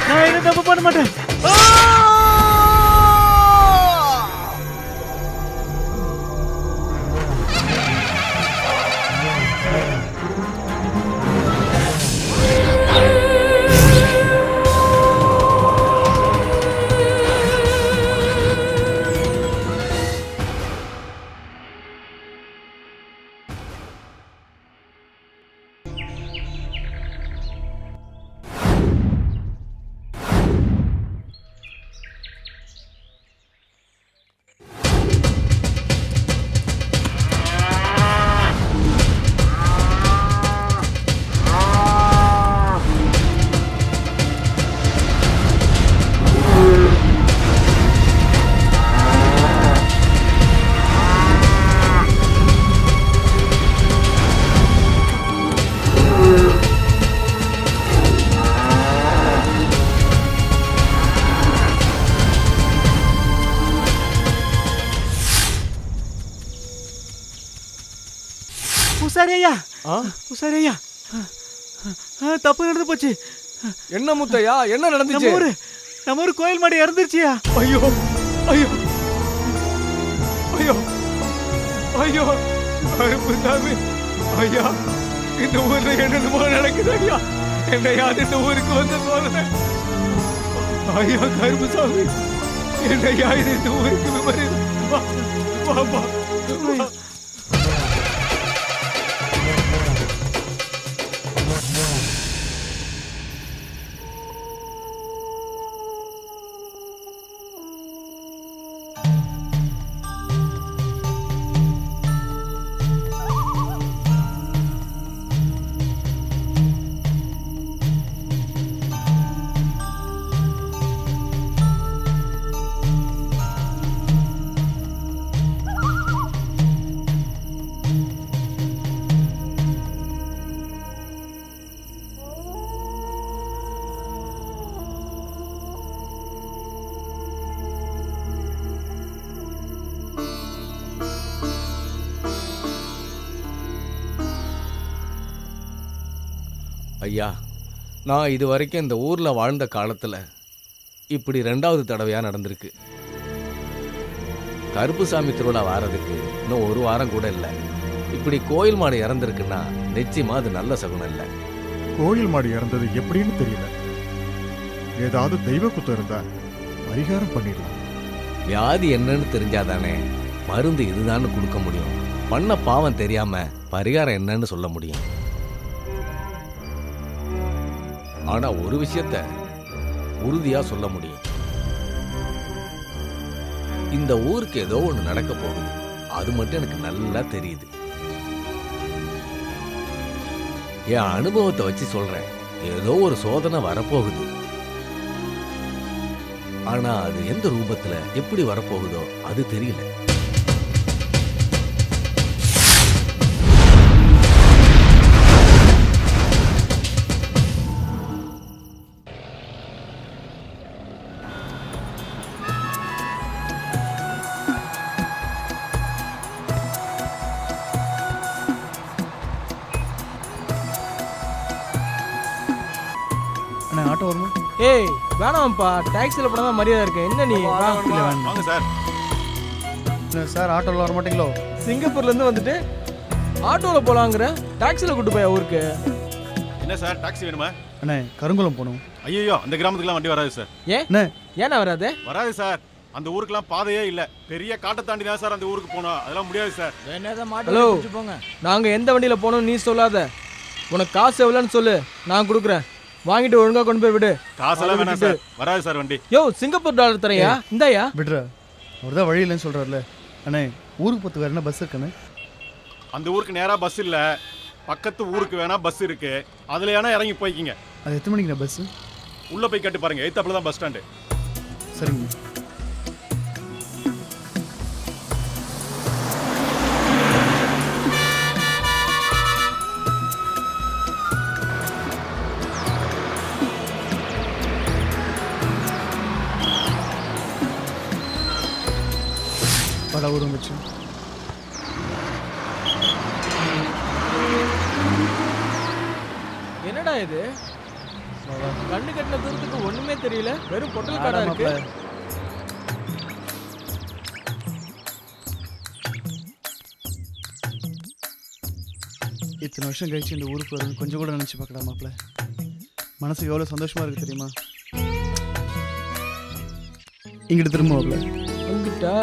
நான் என்ன தப்பு பண்ண மாட்டேன். உசாரியா தப்பு நடந்து போச்சு. என்ன முத்தையா, என்ன நடந்துச்சு? நம்ம ஊரு கோயில் மாடி இறந்துருச்சியா? ஐயோ ஐயோ ஐயோ ஐயோ கருப்புசாமி ஐயா, இந்த ஊர்ல என்னென்னமோ நடக்குது ஐயா. என்னையா இந்த ஊருக்கு வந்து சோதனை ஐயா. கருப்புசாமி என்னையா இந்த ஊருக்கு விபரீதம். ஐயா, நான் இது வரைக்கும் இந்த ஊர்ல வாழ்ந்த காலத்துல இப்படி 2வது தடவையா நடந்திருக்கு. கருப்புசாமி திருவிழா வாரதுக்கு இன்னும் 1 வாரம் கூட இல்லை. இப்படி கோயில் மாடு இறந்திருக்குன்னா நிச்சயமா அது நல்ல சகுனம் இல்லை. கோயில் மாடு இறந்தது எப்படின்னு தெரியல. ஏதாவது தெய்வ குத்தம் இருந்தா பரிகாரம் பண்ணிடலாம். வியாதி என்னன்னு தெரிஞ்சாதானே மருந்து இதுதான்னு கொடுக்க முடியும். பண்ண பாவம் தெரியாம பரிகாரம் என்னன்னு சொல்ல முடியும். ஆனா ஒரு விஷயத்த உறுதியா சொல்ல முடியும். இந்த ஊருக்கு ஏதோ ஒண்ணு நடக்க போகுது. அது மட்டும் எனக்கு நல்லா தெரியுது. என் அனுபவத்தை வச்சு சொல்றேன். ஏதோ ஒரு சோதனை வரப்போகுது. ஆனா அது எந்த ரூபத்துல எப்படி வரப்போகுதோ அது தெரியல. ஆட்டோ வருமா? ஏய் வேணாம்ப்பா, டாக்ஸில போனா மரியாதை இருக்கு. என்ன நீ வாங்க சார். என்ன சார் ஆட்டோல வர மாட்டீங்களோ? சிங்கப்பூர்ல இருந்து வந்துட்டு ஆட்டோல போலாங்கற, டாக்ஸில கூட்டி போய் ஊருக்கு. என்ன சார் டாக்ஸி வேணுமா? அண்ணே கருங்குளம் போணும். ஐயோ அந்த கிராமத்துக்குலாம் வண்டி வராது சார். ஏன்னா வராது? வராது சார். அந்த ஊருக்குலாம் பாதையே இல்ல. பெரிய காட்டை தாண்டி தான் சார் அந்த ஊருக்கு போகணும். அதெல்லாம் முடியாது சார். ஹலோ, நாங்க எந்த வண்டியில போகணும் நீ சொல்லாத. உனக்கு காசு எவ்வளோன்னு சொல்லு, நான் கொடுக்குறேன். வாங்கிட்டு ஒழுங்கா கொண்டு போய் விடு. காசெல்லாம் வேணாம் சார். வராது சார் வண்டி. யோ சிங்கப்பூர் டாலர் தரையா? இந்தாயா விடுற. அவர் தான் வழி இல்லைன்னு சொல்கிறார்ல. அண்ணே ஊருக்கு போகிறதுக்கு வேறு என்ன பஸ் இருக்குண்ணே? அந்த ஊருக்கு நேரா பஸ் இல்ல, பக்கத்து ஊருக்கு வேணா பஸ் இருக்கு, அதுல வேணா இறங்கி போய்க்கிங்க. அது எத்தனை மணிக்குண்ணே பஸ்ஸு? உள்ள போய் கேட்டு பாருங்க, எய்த்தாப்புல தான் பஸ் ஸ்டாண்டு. சரிங்க. பட ஊர் வந்துச்சு. என்னடா இது? கண்ணு கட்டின தூரத்துக்கு ஒண்ணுமே தெரியல, வெறும் பொட்டல் காடா இருக்கு. இத்தனை வருஷம் கழிச்சு இந்த ஊருக்கு வரும் கொஞ்சம் கூட நினச்சி பார்க்கடா மாப்பிள்ள. மனசுக்கு எவ்வளோ சந்தோஷமா இருக்கு தெரியுமா? இங்கிட்டு திரும்ப மாப்பிள்ள. வந்துட்டா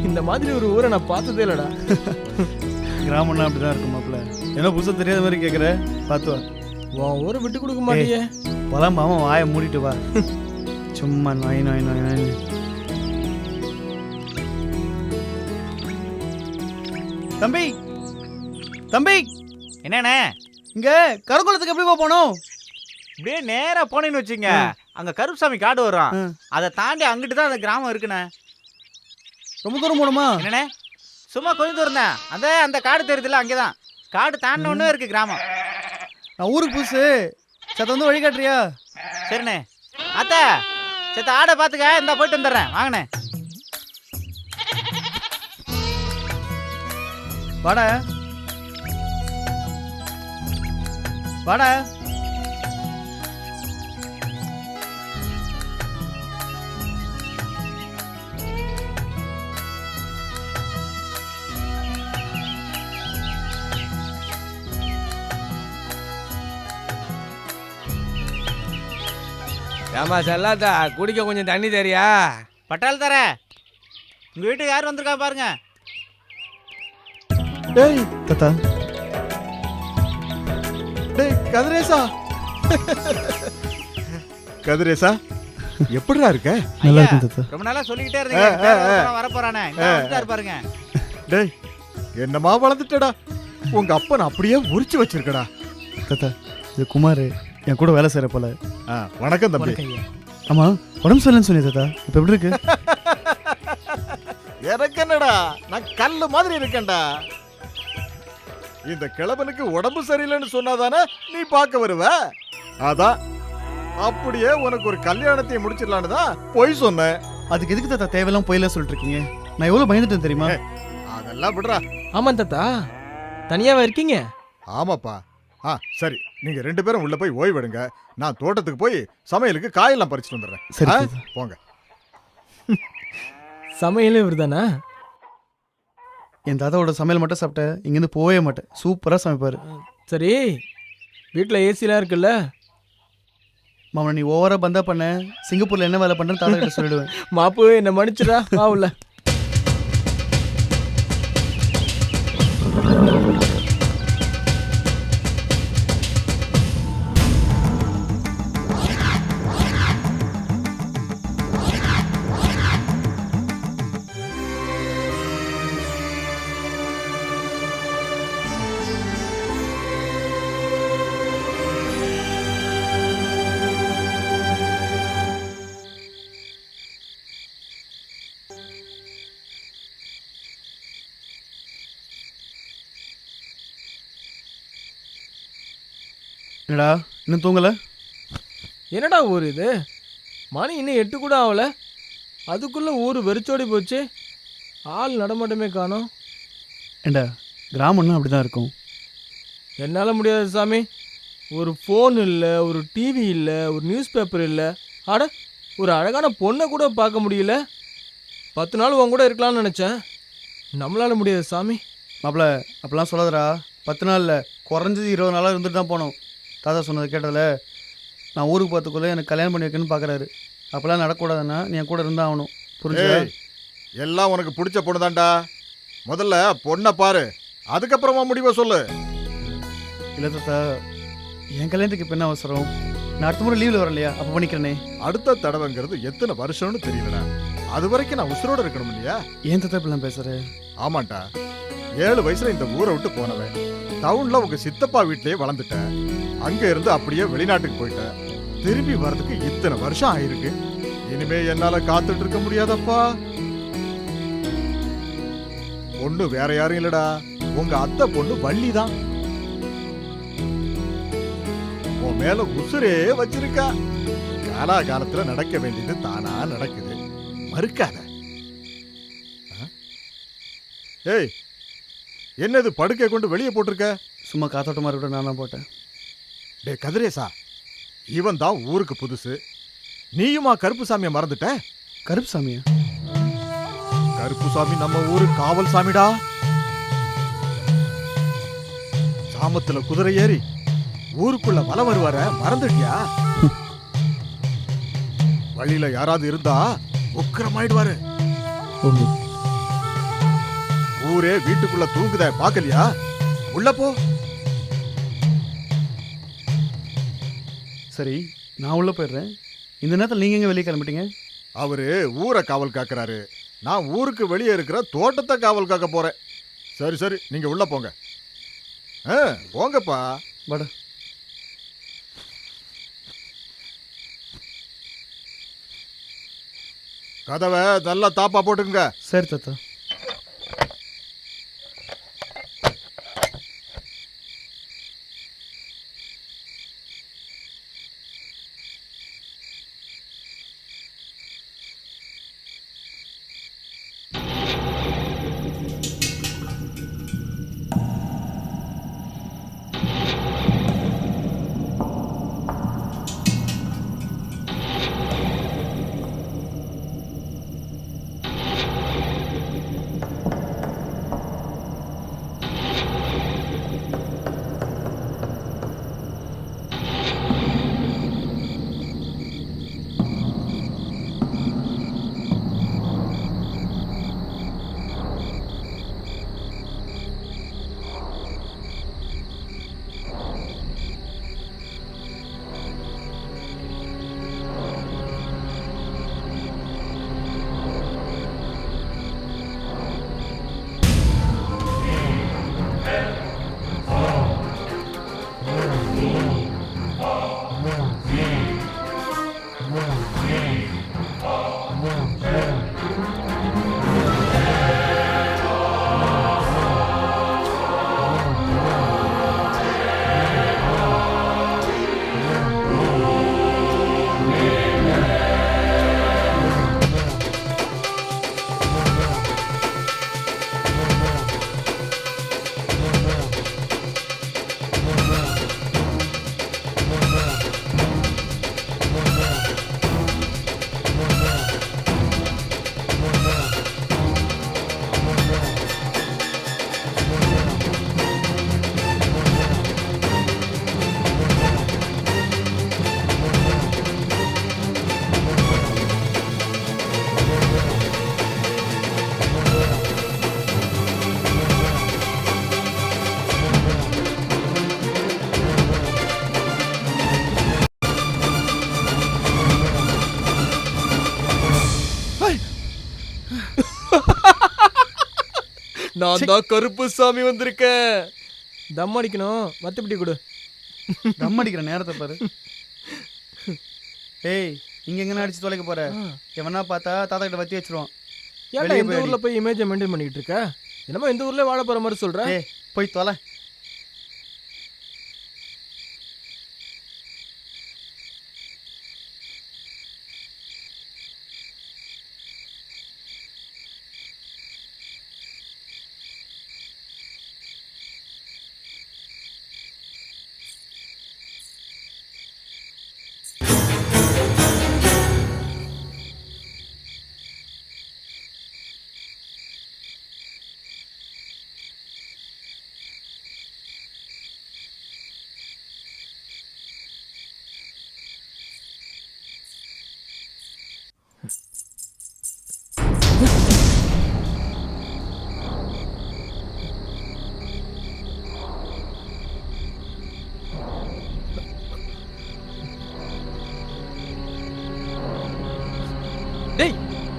இந்த மாதிரி ஒரு ஊரை நான் பார்த்ததே இல்லடா. கிராமம்னா அப்படிதான் இருக்கும் மாப்பிள்ள. ஏன்னா புதுசாக தெரியாத மாதிரி கேட்குற, பார்த்து வா. உன் ஊரை விட்டு கொடுக்க மாட்டியே. பழம் மாமா வாயை மூடிட்டு வா. சும்மா நோய் நோய் நோய் நோய். தம்பி தம்பி, என்னண்ணே இங்க கருங்குளத்துக்கு எப்படி போனோம்? இப்படியே நேரா போனேன்னு வச்சுங்க, அங்க கருப்புசாமி காடு வரும். அதை தாண்டி அங்கிட்டு தான் அந்த கிராமம் இருக்குண்ணே. ரொம்ப தூரம் போகணுமா? என்னண்ணே சும்மா கொஞ்சம் தூரம் தான். அந்த காடு தெரியுதுல்ல, அங்கேதான். காடு தாண்டின ஒண்ணே இருக்கு கிராமம். நான் ஊருக்கு புதுசு, சத்த வந்து வழி காட்டுறியா? சரிண்ணே. அத்தை சத்த ஆடை பார்த்துக்க, இந்த போயிட்டு வந்துடுறேன், வாங்கண்ணே. வாடா வாடா. ஏமா செல்லாத்தா, குடிக்க கொஞ்சம் தண்ணி தெரியா? பட்டால் தர, உங்க வீட்டுக்கு யார் வந்திருக்கா பாருங்க. டேய் தாத்தா. டேய் கதிரேசா, கதிரேசா எப்படிடா இருக்க? நல்லா இருக்கும் தாத்தா. ரொம்ப நாளா சொல்லிக்கிட்டே இருந்தீங்க, வர போறானே பாருங்க. டேய் என்னமா வளர்ந்துட்டடா, உங்க அப்பன் அப்படியே உரிச்சு வச்சிருக்கடா. தாத்தா இது குமார், என் கூட வேலை செய்கிற போல. வணக்கம் தம்பி. ஆமா உடம்பு சரியில்லைன்னு சொன்னீங்க தாத்தா, இப்போ எப்படி இருக்கு? எனக்கு என்னடா, நான் கல்லு மாதிரி இருக்கேன்டா. இந்த கிழவனுக்கு உடம்பு சரியில்லைன்னு சொன்னாதானே நீ பார்க்க வருவ. அதான் அப்படியே உனக்கு ஒரு கல்யாணத்தை முடிச்சிடலான்னு தான் பொய் சொன்னேன். அதுக்கு எதுக்கு தாத்தா தேவையெல்லாம் போயில சொல்லிட்டு இருக்கீங்க? நான் எவ்வளவு பயந்துட்டேன் தெரியுமா? அதெல்லாம் விடுறா. ஆமா தாத்தா, தனியாவா இருக்கீங்க? ஆமாப்பா. சரி, நீங்க 2 பேரும் உள்ள போய் ஓய்வெடுங்க. நான் தோட்டத்துக்கு போய் சமையலுக்கு காயெல்லாம் பறிச்சுட்டு வந்துடுறேன். சரி ஆ? தாத்தா. போங்க. சமையலே இவர்தானா? என் தாத்தாவோட சமையல் மட்டும் சாப்பிட்டேன், இங்கேருந்து போகவே மாட்டேன். சூப்பராக சமைப்பார். சரி, வீட்டில் ஏசிலாம் இருக்குல்ல? மாமா நீ ஓவரா பந்தா பண்ண, சிங்கப்பூர்ல என்ன வேலை பண்றேன்னு தாத்தா கிட்ட சொல்லிடுவேன். மாப்பு என்ன மன்னிச்சுடா, வா உள்ள. என்னடா இன்னும் தூங்கல? என்னடா ஊர் இது? மணி இன்னும் 8 கூட ஆகல, அதுக்குள்ள ஊர் வெறிச்சோடி போச்சு. ஆள் நடமாட்டமே காணோம். ஏண்டா கிராமம்னா அப்படிதான் இருக்கும். என்னால் முடியாது சாமி. ஒரு ஃபோன் இல்லை, ஒரு டிவி இல்லை, ஒரு நியூஸ் பேப்பர் இல்லை. ஆட ஒரு அழகான பொண்ணை கூட பார்க்க முடியல. 10 நாள் உன் கூட இருக்கலாம்னு நினச்சேன், நம்மளால முடியாது சாமி. மாப்பிள்ள அப்படிலாம் சொல்லாதடா. 10 நாளில் குறைஞ்சது 20 நாளாக இருந்துட்டு தான் போனோம். தாத்தா சொன்னது கேட்டதில்ல, நான் ஊருக்கு பார்த்துக்குள்ளே எனக்கு கல்யாணம் பண்ணி வைக்கணும்னு பார்க்குறாரு. அப்போல்லாம் நடக்கூடாதுன்னா நீ என் கூட இருந்தால் ஆகணும், புரிஞ்சு? எல்லாம் உனக்கு பிடிச்ச பொண்ணு தான்டா. முதல்ல பொண்ணை பாரு, அதுக்கப்புறமா முடிவை சொல்லு. இல்லை தாத்தா, என் கல்யாணத்துக்கு இப்போ என்ன அவசரம்? நான் அடுத்த முறை லீவில் வரேன் இல்லையா, அப்போ பண்ணிக்கிறேனே. அடுத்த தடவைங்கிறது எத்தனை வருஷம்னு தெரியலடா. அது வரைக்கும் நான் உசுரோட இருக்கணும் இல்லையா? ஏன் தாத்தா இப்படிலாம் பேசுற? ஆமாண்டா, 7 வயசுல இந்த ஊரை விட்டு போனவன். டவுன்ல உங்க சித்தப்பா வீட்லயே வளர்ந்துட்டேன். அங்க இருந்து அப்படியே வெளிநாட்டுக்கு போயிட்டேன். திரும்பி வர்றதுக்கு இத்தனை வருஷம் ஆயிருக்கு. இனிமே என்னால காத்துட்டு இருக்க முடியாதப்பா. பொண்ணு வேற யாரும் இல்லடா, உங்க அத்தை பொண்ணு வள்ளிதான். உன் மேல உசுரே வச்சிருக்கா. காலாகாலத்துல நடக்க வேண்டியது தானா நடக்குது, மறுக்காத. ஏய், என்னது படுக்கை கொண்டு வெளியே போட்டிருக்க? சும்மா காத்தோட்டமாக இருக்கட்டும், நான் தான் போட்டேன். டே கதிரேசா, இவன் தான் ஊருக்கு புதுசு. நீயுமா கருப்புசாமியை மறந்துட்ட? கருப்பு சாமியா? கருப்புசாமி நம்ம ஊரு காவல் சாமிடா. சாமத்துல குதிரை ஏறி ஊருக்குள்ள வல வருவார மறந்துட்டியா? வழியில யாராவது இருந்தா உக்கிரமாயிடுவாரு. ஊரே வீட்டுக்குள்ள தூங்குத பாக்கலையா? உள்ள போ. சரி, நான் உள்ளே போயிடுறேன். இந்த நேரத்தில் நீங்கள் எங்கே வெளியே கிளம்பிட்டீங்க? அவரு ஊரை காவல் காக்குறாரு, நான் ஊருக்கு வெளியே இருக்கிற தோட்டத்தை காவல் காக்க போறேன். சரி சரி, நீங்க உள்ள போங்க. போங்கப்பா. வாடா. கதவை நல்லா தாப்பா போட்டுக்குங்க. சரி தாத்தா. நான் தான் கருப்பு சாமி வந்திருக்கேன். தம் அடிக்கணும், மத்தபடி கொடு. தம் அடிக்கிற நேரத்தை பாரு. ஏய், இங்க எங்கன்னு அடிச்சு தொலைக்க போற? எவனா பார்த்தா தாத்தா கிட்ட வத்தி வச்சிருவான். ஏன்டா இந்த ஊர்ல போய் இமேஜை மெயின்டைன் பண்ணிட்டு இருக்க? என்னமோ இந்த ஊர்ல வாழ போற மாதிரி சொல்ற. ஏய், போய் தொலை.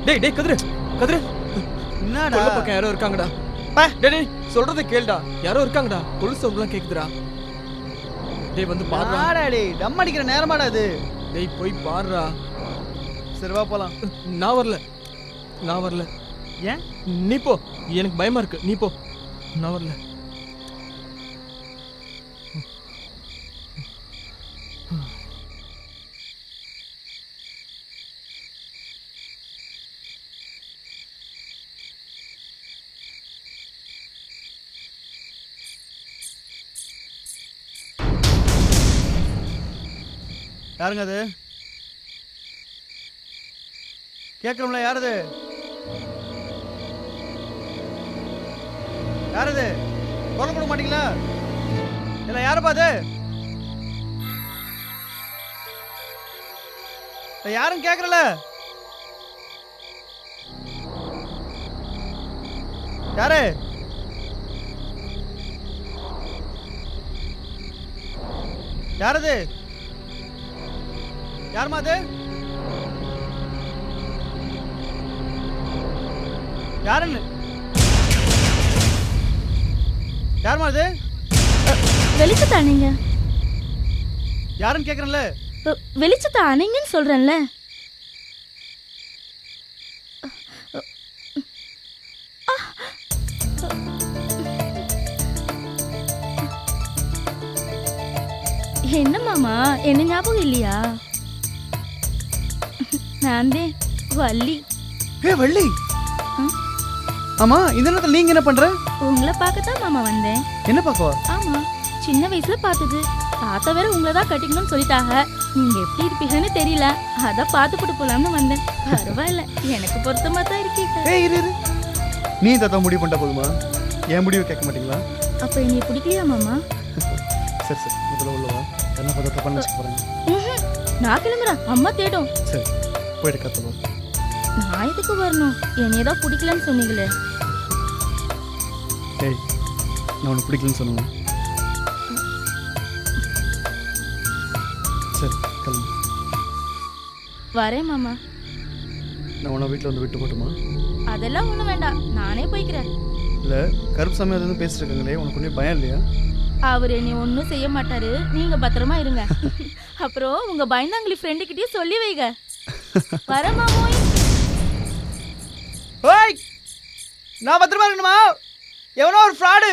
டேய் டேய் கதிரு கதிரு என்னடா கொல்ல பக்கம் யாரோ இருக்காங்கடா. டேய் டேய் சொல்றத கேளுடா. யாரோ இருக்காங்கடா. கொலு சவுண்ட்லாம் கேக்குதுடா. டேய் வந்து பாருடா. ஆடாடி டம் அடிக்கிற நேரமாடா அது. டேய் போய் பாருடா. சரி வா போலாம். நான் வரல. ஏன்? நீ போ. எனக்கு பயமா இருக்கு. நீ போ. நான் வரல. யாருங்க அது? கேட்கணும்ல யார் அது? யார் அது? குரல் கொடுக்க மாட்டீங்களா? இல்ல யாரப்பா அது? யாரும் கேட்கறல. யாரு? யார் அது? யாருமா அது? யாருன்னு யாருமா அது? வெளிச்சத்தை அணைங்க. யாருன்னு கேக்குறேன்ல. வெளிச்சத்தை அணைங்கன்னு சொல்றேன்ல. என்ன மாமா, என்ன ஞாபகம் இல்லையா? நான் வள்ளி. வள்ளி? ஆமா, இந்த நேரத்துல நீங்க என்ன பண்ற? உங்களை பார்க்கத்தான் மாமா வந்தேன். என்ன பார்க்கவா? ஆமா, சின்ன வயசுல பார்த்தது. தாத்தா வேற உங்களை தான் கட்டிக்கணும்னு சொல்லிட்டாங்க. நீங்க எப்படி இருப்பீங்கன்னு தெரியல, அதான் பார்த்துக்கிட்டு போலாம்னு வந்தேன். பரவாயில்ல, எனக்கு பொருத்தமா தான் இருக்கீங்க. இரு. நீ தாத்தா முடிவு பண்ணிட்டா போதுமா? என் முடிவு கேட்க மாட்டீங்களா? அப்ப என்னை பிடிக்கலையா மாமா? சரி முதல்ல உள்ளவா. என்ன பார்த்தா பண்ண வச்சுக்க போறேன். நான் கிளம்புறேன், அம்மா தேடும். சரி போயிட்டு கத்தலாம். நான் எதுக்கு வரணும்? என்னையதான் பிடிக்கலன்னு சொன்னீங்களே. ஏய், நான் உனக்கு பிடிக்கலன்னு சொன்னேன். சரி கிளம்பு. வரேன் மாமா. நான் உன்னை வீட்டில் வந்து விட்டு போட்டுமா? அதெல்லாம் ஒண்ணும் வேண்டாம், நானே போய்க்கிறேன். இல்லை, கருப்பு சாமி அது பேசிட்டு இருக்காங்களே, உனக்கு ஒன்றும் பயம் இல்லையா? அவர் என்னை ஒன்றும் செய்ய மாட்டாரு, நீங்க பத்திரமா இருங்க. அப்புறம் உங்க பயந்தாங்களி ஃப்ரெண்டு கிட்டயும் சொல்லி வைங்க. வர மாமோய். ஓய், நான் பத்திரமா இருக்கணுமா? எவனோ ஒரு ஃப்ராடு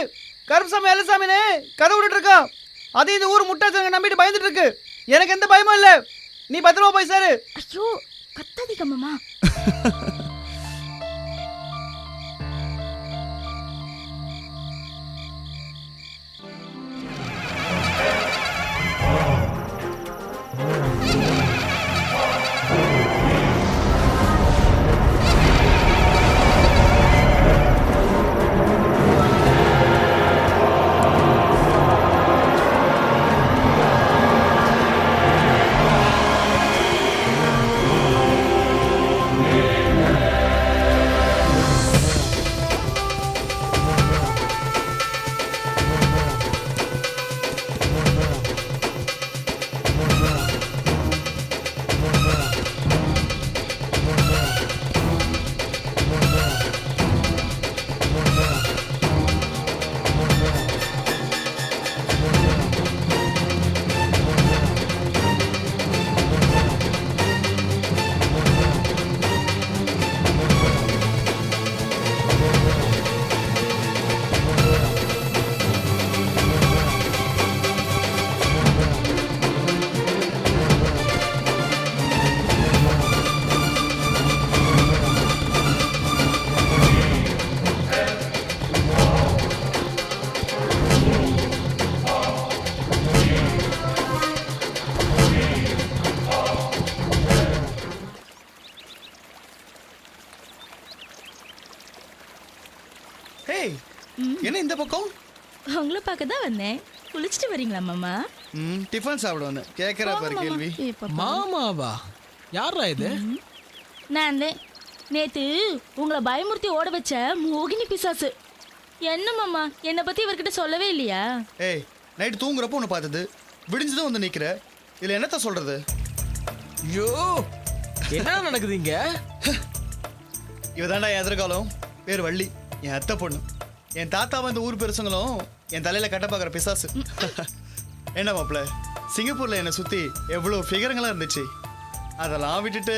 கருப்பு சாமி எல்ல சாமின்னு கதை விட்டுட்டு இருக்கான். அது இந்த ஊர் முட்டாச்சங்க நம்பிட்டு பயந்துட்டு இருக்கு. எனக்கு எந்த பயமும் இல்லை. நீ பத்திரமா போய் சாரு. ஐயோ கத்தாதீங்க மாமா. என்ன இந்த பக்கம்? உங்களை பார்க்க தான் வந்தேன். குளிச்சுட்டு வரீங்களா மாமா? டிஃபன் சாப்பிட வந்தேன். கேட்குறா பாரு கேள்வி. மாமாவா? யாரா இது? நான் நேத்து உங்களை பயமுறுத்தி ஓட வச்ச மோகினி பிசாசு. என்ன மாமா, என்னை பத்தி இவர்கிட்ட சொல்லவே இல்லையா? ஏய், நைட்டு தூங்குறப்போ உன்னை பார்த்தது, விடிஞ்சதும் வந்து நிற்கிற. இதில் என்னத்த சொல்றது? ஐயோ, என்ன நடக்குது இங்க? இவ தாண்டா என் எதிர்காலம். பேர் வள்ளி, என் அத்தை பொண்ணு. என் தாத்தாவை இந்த ஊர் பெருசுங்களும் என் தலையில கட்ட பார்க்குற பிசாசு. என்ன மாப்பிள்ள, சிங்கப்பூர்ல என்னை சுத்தி எவ்வளோ ஃபிகருங்களாம் இருந்துச்சு. அதெல்லாம் விட்டுட்டு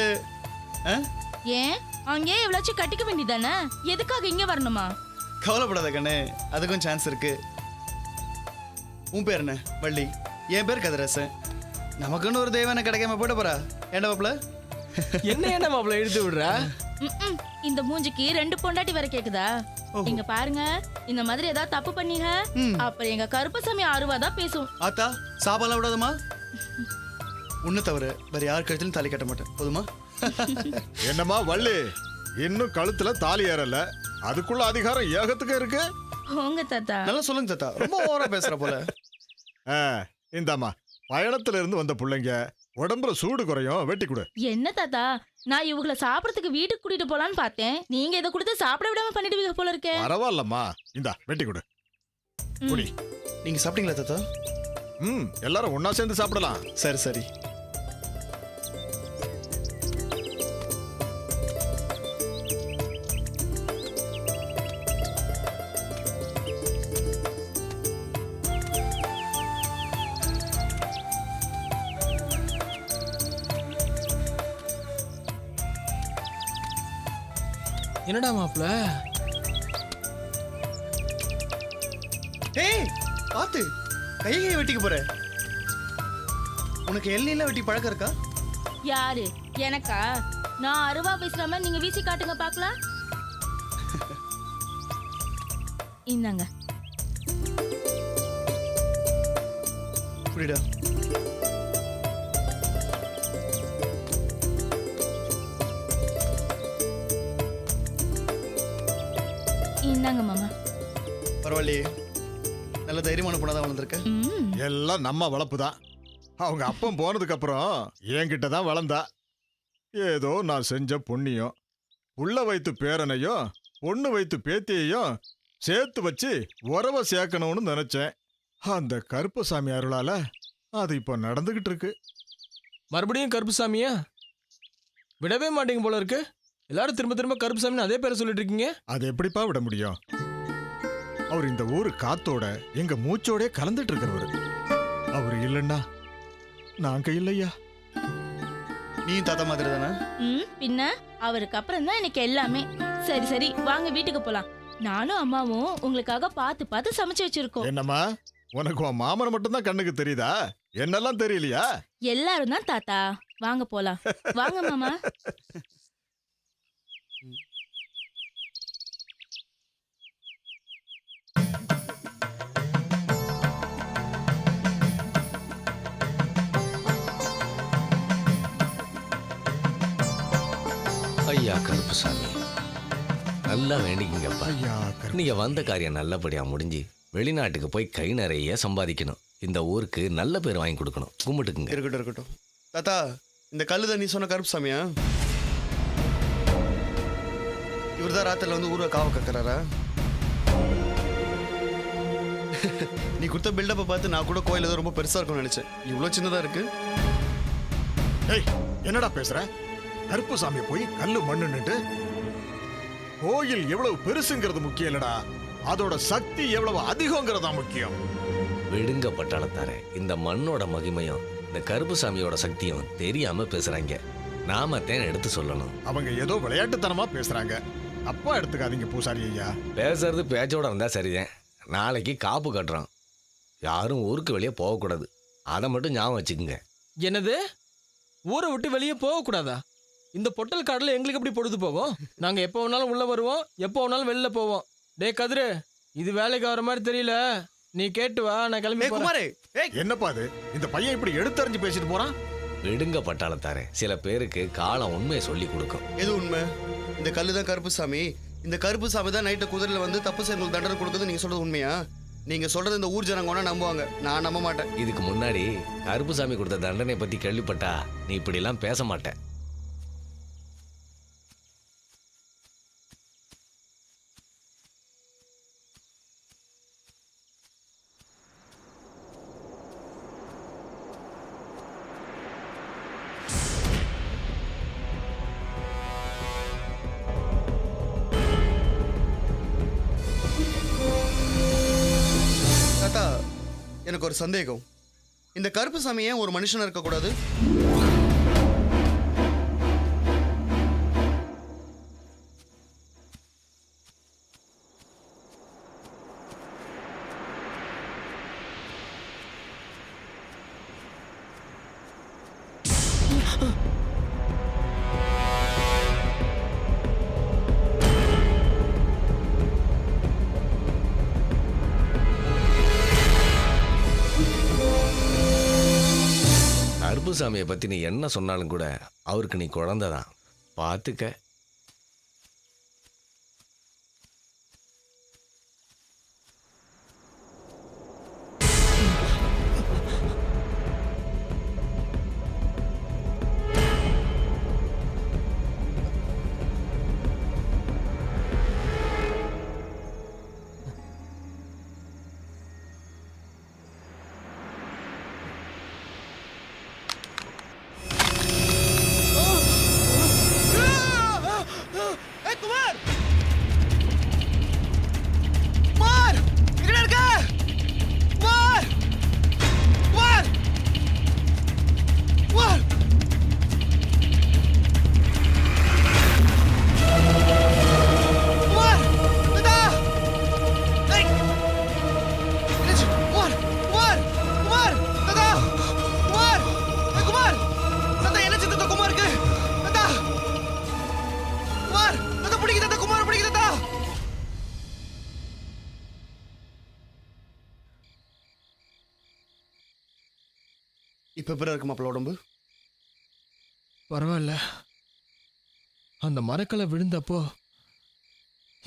ஏன் அங்கே எவ்வளோச்சும் கட்டிக்க வேண்டியதானே? எதுக்காக இங்க வரணுமா? கவலைப்படாத கண்ணு, அதுக்கும் சான்ஸ் இருக்கு. உன் பேர் என்ன? வள்ளி. என் பேர் கதிரசன். நமக்குன்னு ஒரு தெய்வம் கிடைக்காம போயிட போறா. என்ன மாப்பிள்ள? என்ன மாப்பிள்ள எடுத்து விடுறா? இந்த மூஞ்சிக்கு 2 பொண்டாட்டி வர கேக்குதா? இங்க பாருங்க, இந்த மாதிரி ஏதாவது தப்பு பண்ணீங்க அப்புறம் எங்க கருப்பசாமி ஆறுவாதான் பேசும். ஆத்தா சாப்பாலாம் விடாதமா. உன்னை தவிர வேற யார் கழுத்திலும் தாலி கட்ட மாட்டேன், போதுமா? என்னம்மா வள்ளி, இன்னும் கழுத்துல தாலி ஏறல, அதுக்குள்ள அதிகாரம் ஏகத்துக்கு இருக்கு. உங்க தாத்தா நல்லா சொல்லுங்க தாத்தா, ரொம்ப ஓவரா பேசுற போல. இந்தாம்மா, பயணத்துல இருந்து வந்த பிள்ளைங்க உடம்புல சூடு குறையும், வெட்டி கொடு. என்ன தாத்தா, நான் இவங்களை சாப்பிடறதுக்கு வீட்டுக்கு கூட்டிட்டு போலான்னு பார்த்தேன். நீங்க இதை கொடுத்து சாப்பிட விடாம பண்ணிடுவீங்க போல இருக்கே. பரவாயில்லம்மா, இந்தா வெட்டி கொடு. குடி. நீங்க சாப்பிட்டீங்களா தாத்தா? எல்லாரும் ஒன்னா சேர்ந்து சாப்பிடலாம். சரி சரி. என்னடா மாப்பிள்ள? ஏய் பாத்து, கையை வெட்டிக்க போற. உனக்கு எல்லையில வெட்டி பழக்கம் இருக்கா? யாரு? எனக்கா? நான் அருவா பேசுறாம நீங்க வீசி காட்டுங்க பாக்கலாம். இந்தாங்க. புரியுதா? இந்தாங்க மாமா. பரவாயில்லையே, நல்ல தைரியமான பொண்ணாதான் வளர்ந்துருக்க. எல்லாம் நம்ம வளர்ப்பு தான். அவங்க அப்பம் போனதுக்கு அப்புறம் என்கிட்ட தான் வளர்ந்தா. ஏதோ நான் செஞ்ச புண்ணியம், உள்ள வைத்து பேரனையும் பொண்ணு வைத்து பேத்தியையும் சேர்த்து வச்சு உறவை சேர்க்கணும்னு நினைச்சேன். அந்த கருப்பசாமி அருளால அது இப்போ நடந்துகிட்டு இருக்கு. மறுபடியும் கருப்புசாமியா? விடவே மாட்டீங்க போல இருக்கு. எல்லாரும் திரும்ப திரும்ப கருப்புசாமின்னு அதே பேரை சொல்லிட்டு இருக்கீங்க. அது எப்படிப்பா விட முடியும்? அவர் இந்த ஊரு காத்தோட எங்க மூச்சோட கலந்துட்டு இருக்கிறவரு. அவரு இல்லைன்னா நாங்க இல்லையா? நீ தாத்தா மாதிரி தானே? பின்ன அவருக்கு அப்புறம் தான் எனக்கு எல்லாமே. சரி சரி, வாங்க வீட்டுக்கு போலாம். நானும் அம்மாவும் உங்களுக்காக பார்த்து பார்த்து சமைச்சு வச்சிருக்கோம். என்னம்மா, உனக்கு உன் மாமன் மட்டும் தான் கண்ணுக்கு தெரியுதா? என்னெல்லாம் தெரியலையா? எல்லாரும் தான் தாத்தா. வாங்க போலாம். வாங்க மாமா. ஐயா கருப்புசாமி, நல்லா வேண்டிக்கிங்கப்பா. ஐயா, நீங்க வந்த காரியம் நல்லபடியா முடிஞ்சு வெளிநாட்டுக்கு போய் கை நிறைய சம்பாதிக்கணும். இந்த ஊருக்கு நல்ல பேர் வாங்கி கொடுக்கணும். கும்பிட்டுக்குங்க. இருக்கட்டும் இருக்கட்டும். தாத்தா, இந்த கல்லுதான் நீ சொன்ன கருப்புசாமியா? இவர் தான் ராத்திரில வந்து ஊரை காவ கக்குறாரா? நீ கொடுத்த பில்டப்பை பார்த்து நான் கூட கோயில் ஏதோ ரொம்ப பெருசா இருக்கும்னு நினைச்சேன். இவ்வளோ சின்னதா இருக்கு. ஏய், என்னடா பேசுற? கருப்புசாமியை போய் கல்லு மண்ணுன்னுட்டு. கோயில் எவ்வளவு பெருசுங்கிறது முக்கியம் இல்லடா, அதோட சக்தி எவ்வளவு அதிகங்கிறதா முக்கியம். விடுங்க பட்டாளத்தாரே, இந்த மண்ணோட மகிமையும் இந்த கருப்புசாமியோட சக்தியும் தெரியாம பேசுறாங்க. நாம தேன் எடுத்து சொல்லணும். அவங்க ஏதோ விளையாட்டுத்தனமா பேசுறாங்க. அப்பா எடுத்துக்காதீங்க பூசாரி ஐயா. பேசுறது பேச்சோட இருந்தா சரிதான். நாளைக்கு காப்பு கட்டுறோம். யாரும் ஊருக்கு வெளியே போகக்கூடாது. அதை மட்டும் ஞாபகம் வச்சுக்குங்க. என்னது? ஊரை விட்டு வெளியே போகக்கூடாதா? இந்த பொட்டல் காட்டில் எங்களுக்கு எப்படி பொழுது போவோம்? நாங்கள் எப்போ வேணாலும் உள்ளே வருவோம், எப்போ வேணாலும் வெளில போவோம். டே கதிரு, இது வேலைக்கு வர மாதிரி தெரியல. நீ கேட்டு வா, நான் கிளம்பி குமாரே. என்னப்பா அது? இந்த பையன் இப்படி எடுத்தறிஞ்சு பேசிட்டு போறான். விடுங்க பட்டாளத்தாரே, சில பேருக்கு காலம் உண்மையை சொல்லி கொடுக்கும். எது உண்மை? இந்த கல்லு தான் கருப்புசாமி. இந்த கருப்புசாமி தான் நைட்டு குதிரையில வந்து தப்பு செய்யறவங்களுக்கு தண்டனை கொடுக்குறது நீங்க சொல்றது உண்மையா? நீங்க சொல்றது இந்த ஊர் ஜனங்க ஒன்னா நம்புவாங்க, நான் நம்ப மாட்டேன். இதுக்கு முன்னாடி கருப்புசாமி கொடுத்த தண்டனை பத்தி கேள்விப்பட்டா நீ இப்படி எல்லாம் பேச மாட்டேன். எனக்கு ஒரு சந்தேகம். இந்த கருப்பு சாமி ஏன் ஒரு மனுஷனா இருக்கக்கூடாது? கருப்புசாமியை பற்றி நீ என்ன சொன்னாலும் கூட அவருக்கு நீ குழந்தை தான். பார்த்துக்க. இப்போ எப்படி இருக்கு மாப்பிள்ள உடம்பு? பரவாயில்ல. அந்த மரக்கலை விழுந்தப்போ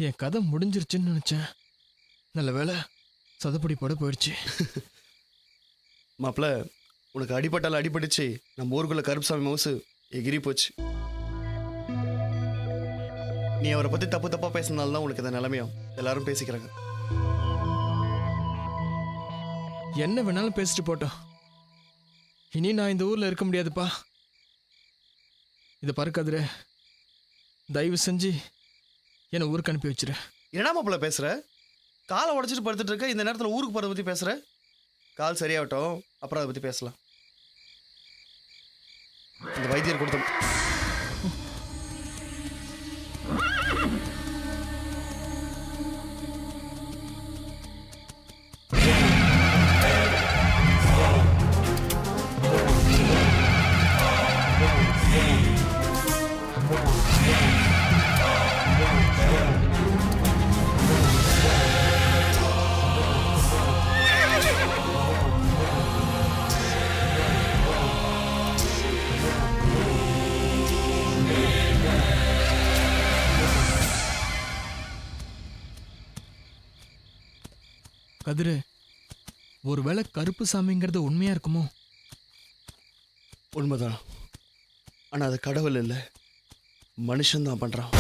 என் கதை முடிஞ்சிருச்சுன்னு நினச்சேன். நல்ல வேளை சதப்படி பட போயிடுச்சு. மாப்பிள்ள உனக்கு அடிபட்டால அடிபட்டுச்சு. நம்ம ஊருக்குள்ள கருப்புசாமி மவுசு எகிரி போச்சு. நீ அவரை பற்றி தப்பு தப்பாக பேசினால்தான் உனக்கு இந்த நிலைமையும் எல்லாரும் பேசிக்கிறாங்க. என்ன வேணாலும் பேசிட்டு போட்டோம். இனி நான் இந்த ஊரில் இருக்க முடியாதுப்பா. இதை பறக்காதுரு, தயவு செஞ்சு என்னை ஊருக்கு அனுப்பி வச்சிரு. என்ன மாப்பிள்ள பேசுகிற? காலை உடச்சிட்டு படுத்துட்டு இருக்க, இந்த நேரத்தில் ஊருக்கு போகிறத பற்றி பேசுகிற? கால் சரியாகட்டும், அப்புறம் அதை பற்றி பேசலாம். இந்த வைத்தியர் கொடுத்தோம். கதிரு, ஒருவேளை கருப்பு சாமிங்கிறது உண்மையா இருக்குமோ? உண்மைதான். ஆனால் அது கடவுள் இல்லை, மனுஷன்தான் பண்ணுறான்.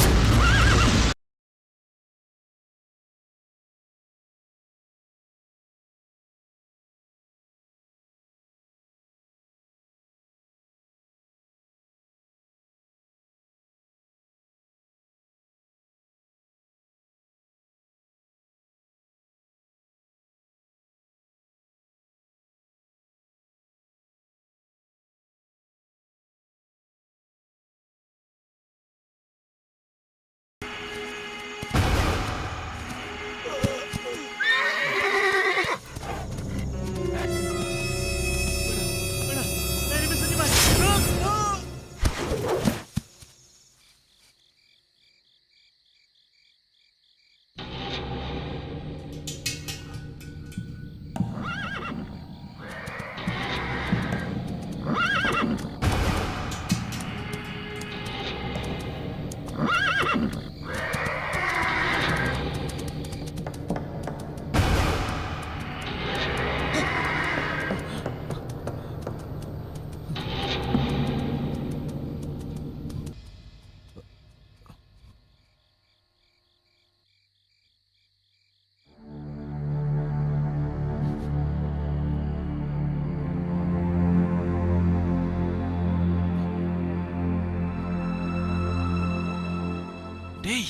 டேய்,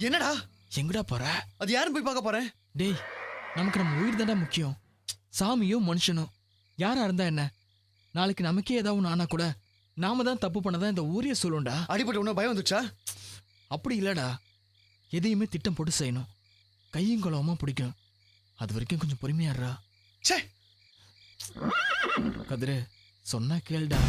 என்னடா எங்கடா போற? அது யாரும் போய் பார்க்க போறேன்? டேய், நமக்கு நம்ம உயிர் தான்டா முக்கியம். சாமியோ மனுஷனோ யாரா இருந்தா என்ன, நாளைக்கு நமக்கே ஏதாவது ஒன்று ஆனா கூட நாம தான் தப்பு பண்ணதான் இந்த ஊரே சொல்லும்டா. அடிபட்ட உடனே பயம் வந்துச்சா? அப்படி இல்லடா, எதையுமே திட்டம் போட்டு செய்யணும், கையும் குளமா பிடிக்கணும். அது வரைக்கும் கொஞ்சம் பொறுமையாடுறா. சே, கதிரு சொன்னா கேளுடா.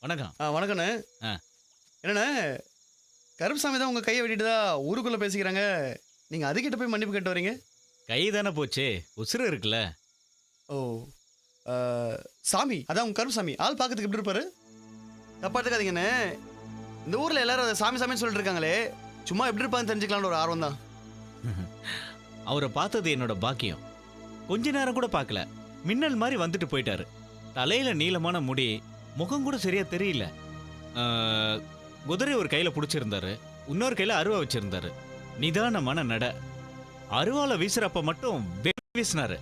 வணக்கம். வணக்கண்ணே. ஆ. என்னண்ணே, கருப்புசாமி தான் உங்கள் கையை வெட்டிட்டுதா ஊருக்குள்ளே பேசிக்கிறாங்க. நீங்கள் அதுக்கிட்ட போய் மன்னிப்பு கேட்டு வரீங்க? கை தானே போச்சு, உசுறு இருக்குல்ல. ஓ, சாமி அதான் உங்கள் கருப்புசாமி. ஆள் பார்க்கறதுக்கு எப்படி இருப்பாரு? தப்பா எடுத்துக்காதீங்கண்ணே. இந்த ஊரில் எல்லாரும் அதை சாமி சாமின்னு சொல்லிட்டு இருக்காங்களே, சும்மா எப்படி இருப்பான்னு தெரிஞ்சுக்கலான்னு ஒரு ஆர்வம் தான். அவரை பார்த்தது என்னோட பாக்கியம். கொஞ்ச நேரம் கூட பார்க்கல, மின்னல் மாதிரி வந்துட்டு போயிட்டாரு. தலையில நீளமான முடி, முகம் கூட சரியா தெரியல. குதிரை ஒரு கையில பிடிச்சிருந்தாரு, இன்னொரு கையில அருவா வச்சிருந்தாரு. நிதானமான நட, அருவால வீசுறப்ப மட்டும் வீசினாரு.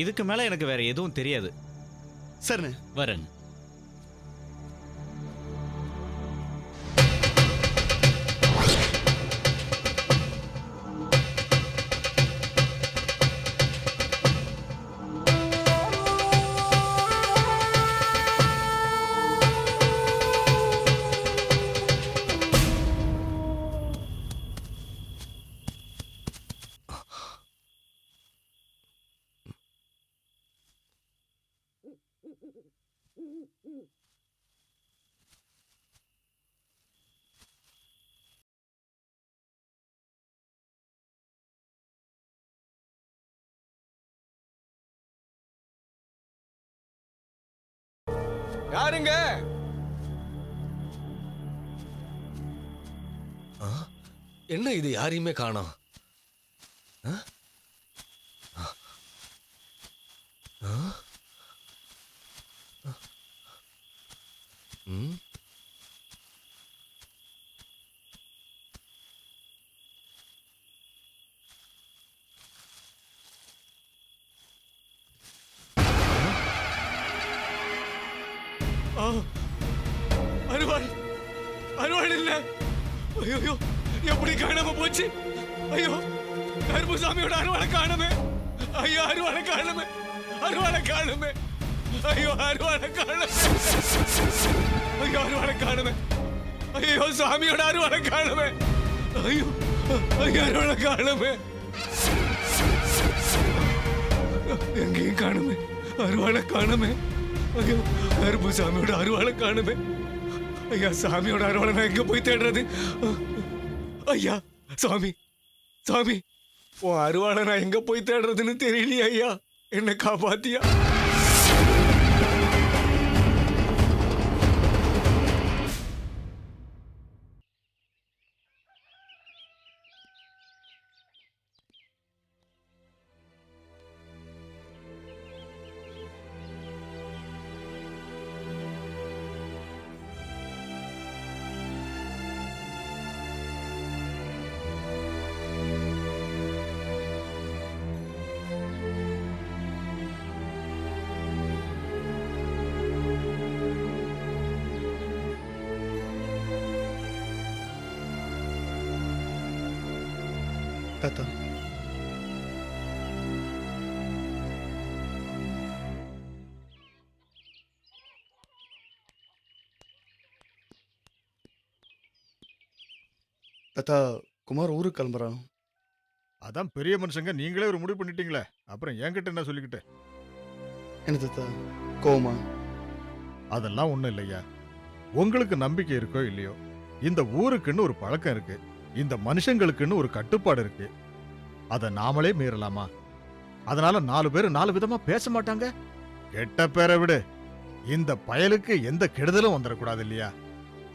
இதுக்கு மேல எனக்கு வேற எதுவும் தெரியாது. சரிண்ணே, வரேன். யாருங்க? என்ன இது, யாரையுமே காணோம். அருவாள், அருவாள் இல்ல. ஐயோ, எப்படி காணாம போச்சு? ஐயோ, கருப்புசாமியோட அருவாளை காணுமே. ஐயோ, அருவாளை காணுமே, அருவாளை காணுமே. ஐயோ, அருவாளை காணுமே. ஐயோ, அருவாளை காணுமே. ஐயோ, சாமியோட அருவாளை காணுமே. ஐயோ, ஐயோ, அருவாளை காணுமே. எங்கேயும் காணுமே, அருவாளை காணுமே. ஐயோ, கருப்புசாமியோட அருவாளை காணுமே. ஐயா, சாமியோட அருவாளை நான் எங்க போய் தேடுறது? ஐயா, சாமி, சாமி, உன் அருவாளை நான் எங்க போய் தேடுறதுன்னு தெரியலையா ஐயா, என்ன காப்பாத்தியா? தாத்தா, தாத்தா, குமார் ஊருக்கு கிளம்புறான். அதான் பெரிய மனுஷங்க நீங்களே ஒரு முடிவு பண்ணிட்டீங்களே, அப்புறம் என்கிட்ட என்ன சொல்லிக்கிட்டு? என்ன தாத்தா, கோவமா? அதெல்லாம் ஒண்ணும் இல்லையா. உங்களுக்கு நம்பிக்கை இருக்கோ இல்லையோ, இந்த ஊருக்குன்னு ஒரு பழக்கம் இருக்கு, இந்த மனுஷங்களுக்குன்னு ஒரு கட்டுப்பாடு இருக்கு. அதை நாமளே மீறலாமா? அதனால 4 பேர் 4 விதமா பேச மாட்டாங்க. கெட்ட பேரை விடு, இந்த பயலுக்கு எந்த கெடுதலும் வந்துடக்கூடாது இல்லையா?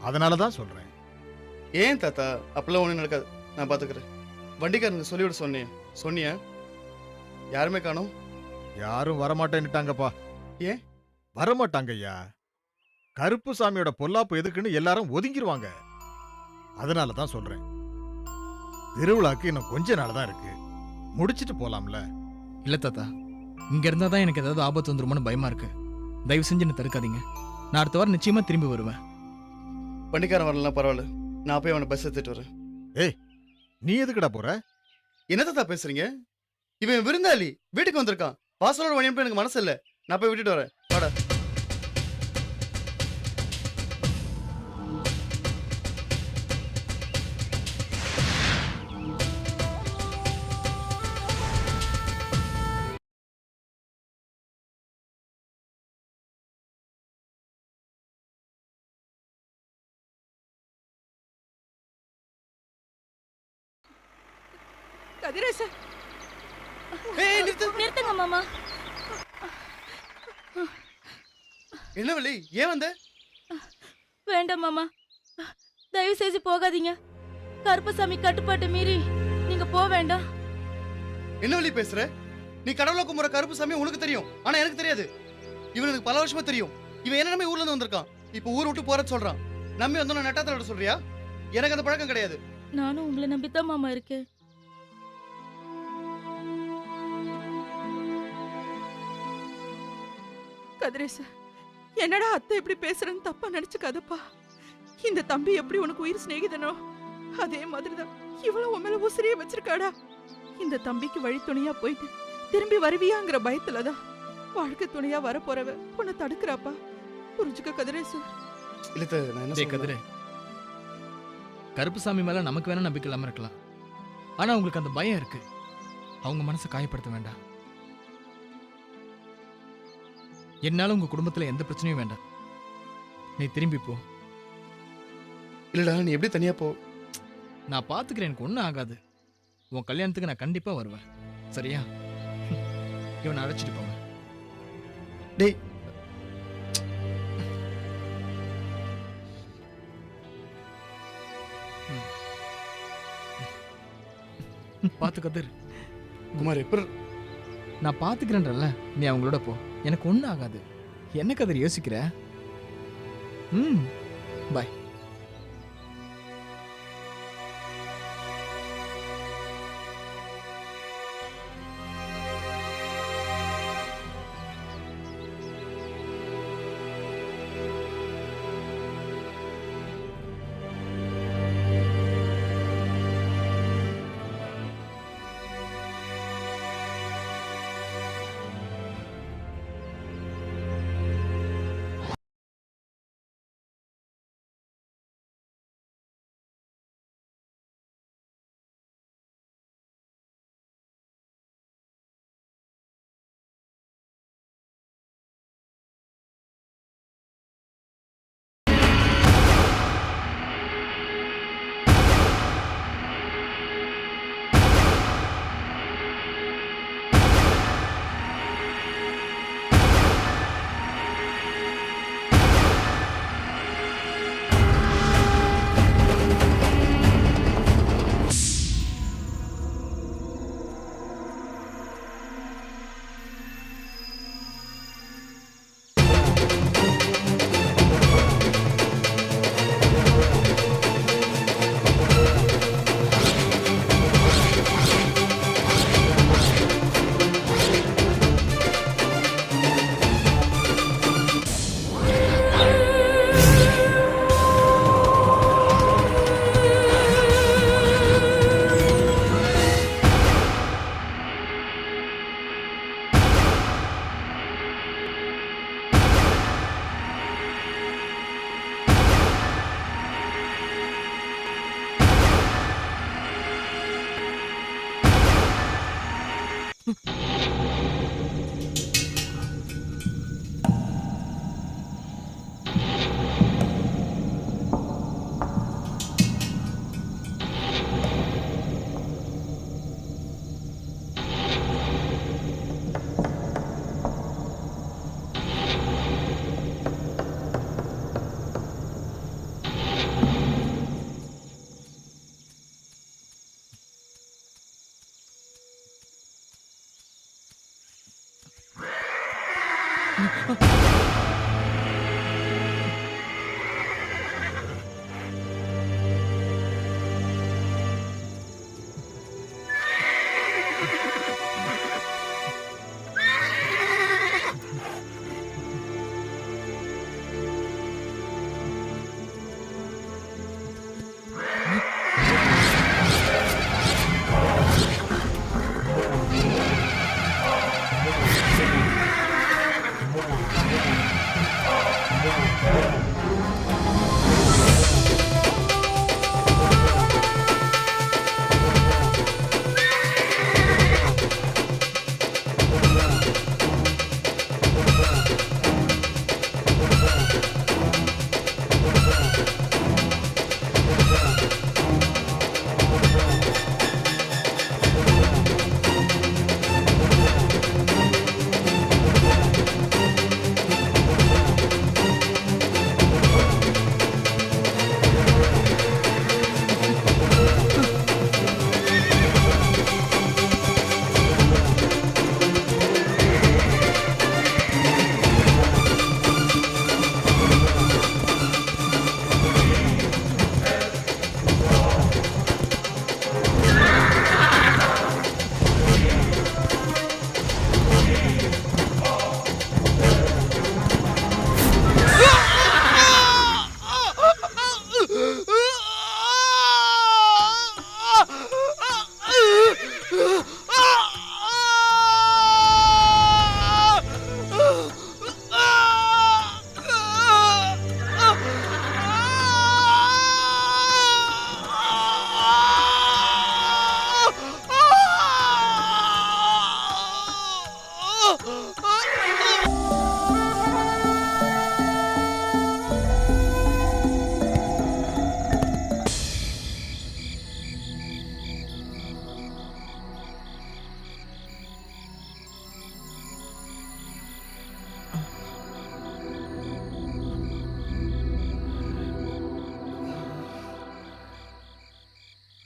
அதனால தான் சொல்றேன். ஏன் தாத்தா, அப்பெல்லாம் ஒன்றும் நடக்காது, நான் பார்த்துக்கிறேன். வண்டிக்காரனுக்கு சொல்லிவிட சொன்னேன், சொன்னியா? யாருமே காணோம். யாரும் வரமாட்டேன்னுட்டாங்கப்பா. ஏன்? வரமாட்டாங்க ஐயா. கருப்பு சாமியோட பொல்லாப்பு எதுக்குன்னு எல்லாரும் ஒதுங்கிருவாங்க. அதனால தான் சொல்றேன். திருவிழாக்கு இன்னும் கொஞ்ச நாள் தான் இருக்கு, முடிச்சிட்டு போலாம்ல. இல்ல தாத்தா, இங்க இருந்தா தான் எனக்கு ஏதாவது ஆபத்து வந்துருமோன்னு பயமா இருக்கு. தயவு செஞ்சு என்ன தடுக்காதீங்க. நான் அடுத்த வாரம் நிச்சயமா திரும்பி வருவேன். வண்டிக்காரன் வரலாம் பரவாயில்ல, நான் போய் அவனை பஸ் எடுத்துட்டு வரேன். ஏய், நீ எதுக்குடா போற? என்ன தாத்தா பேசுறீங்க? இவன் விருந்தாளி, வீட்டுக்கு வந்திருக்கான். வாசலோட வழி அனுப்ப எனக்கு மனசு இல்லை. நான் போய் விட்டுட்டு வரேன். வாடா. கதிரேசன், ஏய், நிறுத்து. நிறுத்துங்க மாமா. என்ன வழி? ஏன் வந்த? வேண்டாம் மாமா, தயவு செய்து போகாதீங்க. கருப்பசாமி கட்டுப்பாட்டு மீறி நீங்க போக வேண்டாம். என்ன வழி பேசுற? நீ கடவுளை கும்புற கருப்பு சாமி உனக்கு தெரியும், ஆனா எனக்கு தெரியாது. இவன் எனக்கு பல வருஷமா தெரியும். இவன் என்ன நம்பி ஊர்ல இருந்து வந்திருக்கான், இப்ப ஊர் விட்டு போறேன்னு சொல்றான். நம்பி வந்தோம் நட்டாத்தோட சொல்றியா? எனக்கு அந்த பழக்கம் கிடையாது. நானும் உங்களை நம்பித்தான் மாமா இருக்கேன். கதிரேசன், என்னடா அத்தை இப்படி பேசுறேன்னு தப்பா நினைச்சுக்காதப்பா. இந்த தம்பி எப்படி உனக்கு உயிர் சிநேகிதனோ அதே மாதிரிதான் இவ்வளவு உன் மேல உசிரியே வச்சிருக்காடா. இந்த தம்பிக்கு வழி துணையா போயிட்டு திரும்பி வருவியாங்கிற பயத்துலதான் வாழ்க்கை துணையா வரப்போறவ உன்னை தடுக்கிறாப்பா. புரிஞ்சுக்க கதிரேசன். இல்ல நான் என்ன டேய் கதிரே, கருப்புசாமி மேல நமக்கு வேணா நம்பிக்கை இல்லாம இருக்கலாம், ஆனா உங்களுக்கு அந்த பயம் இருக்கு. அவங்க மனசை காயப்படுத்த வேண்டாம். என்னால உங்க குடும்பத்துல எந்த பிரச்சனையும் வேண்டாம். நீ திரும்பி போ. இல்லடா, நீ எப்படி தனியா போ? நான் பாத்துக்கிறேன், எனக்கு ஒண்ணும் ஆகாது. உன் கல்யாணத்துக்கு நான் கண்டிப்பா வருவேன், சரியா? இவனை அழைச்சிட்டு போங்க. டேய், பாத்து கதிர், குமார் எப்படி? நான் பாத்துக்கிறேன்றல்ல, நீ அவங்களோட போ. எனக்கு ஒண்ணும் ஆகாது. என்ன கதிர் யோசிக்கிற? பாய்.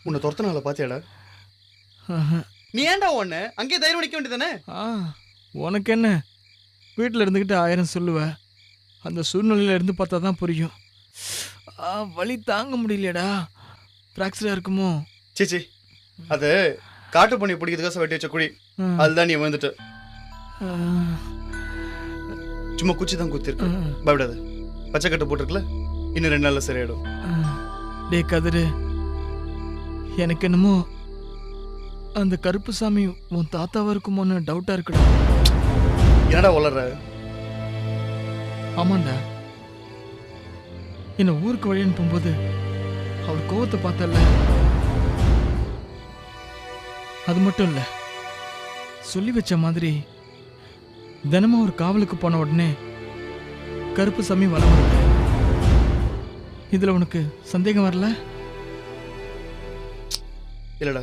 உன்னை துரத்தனால பாத்தியாடா? நீ ஏன்டா ஒண்ணு அங்கேயே தைரியம் நிக்க வேண்டியதானே? உனக்கு என்ன, வீட்டில் இருந்துக்கிட்டு 1000 சொல்லுவ, அந்த சூழ்நிலையில இருந்து பார்த்தா தான் புரியும். வலி தாங்க முடியலையடா. ஃப்ராக்சராக இருக்குமோ? சீச்சி, அது காட்டு பண்ணி பிடிக்கிறதுக்காக வெட்டி வச்ச குழி, அதுதான் நீ வந்துட்டு. சும்மா குச்சி தான் குத்திருக்கு, பயப்படாது. பச்சை கட்டு போட்டிருக்கல, இன்னும் 2 நாள்ல சரியாயிடும். டே கதிரு, எனக்கு என்னமோ அந்த கருப்பு சாமி உன் தாத்தாவா இருக்குமோன்னு டவுட்டா இருக்குடா. என்னடா வளர்ற? ஆமாண்டா, என்ன ஊருக்கு வழி அனுப்பும்போது அவர் கோவத்தை பார்த்தல. அது மட்டும் இல்ல, சொல்லி வச்ச மாதிரி தினமும் ஒரு காவலுக்கு போன உடனே கருப்பு சாமி வலம் வருது. இதுல உனக்கு சந்தேகம் வரல? இல்லடா,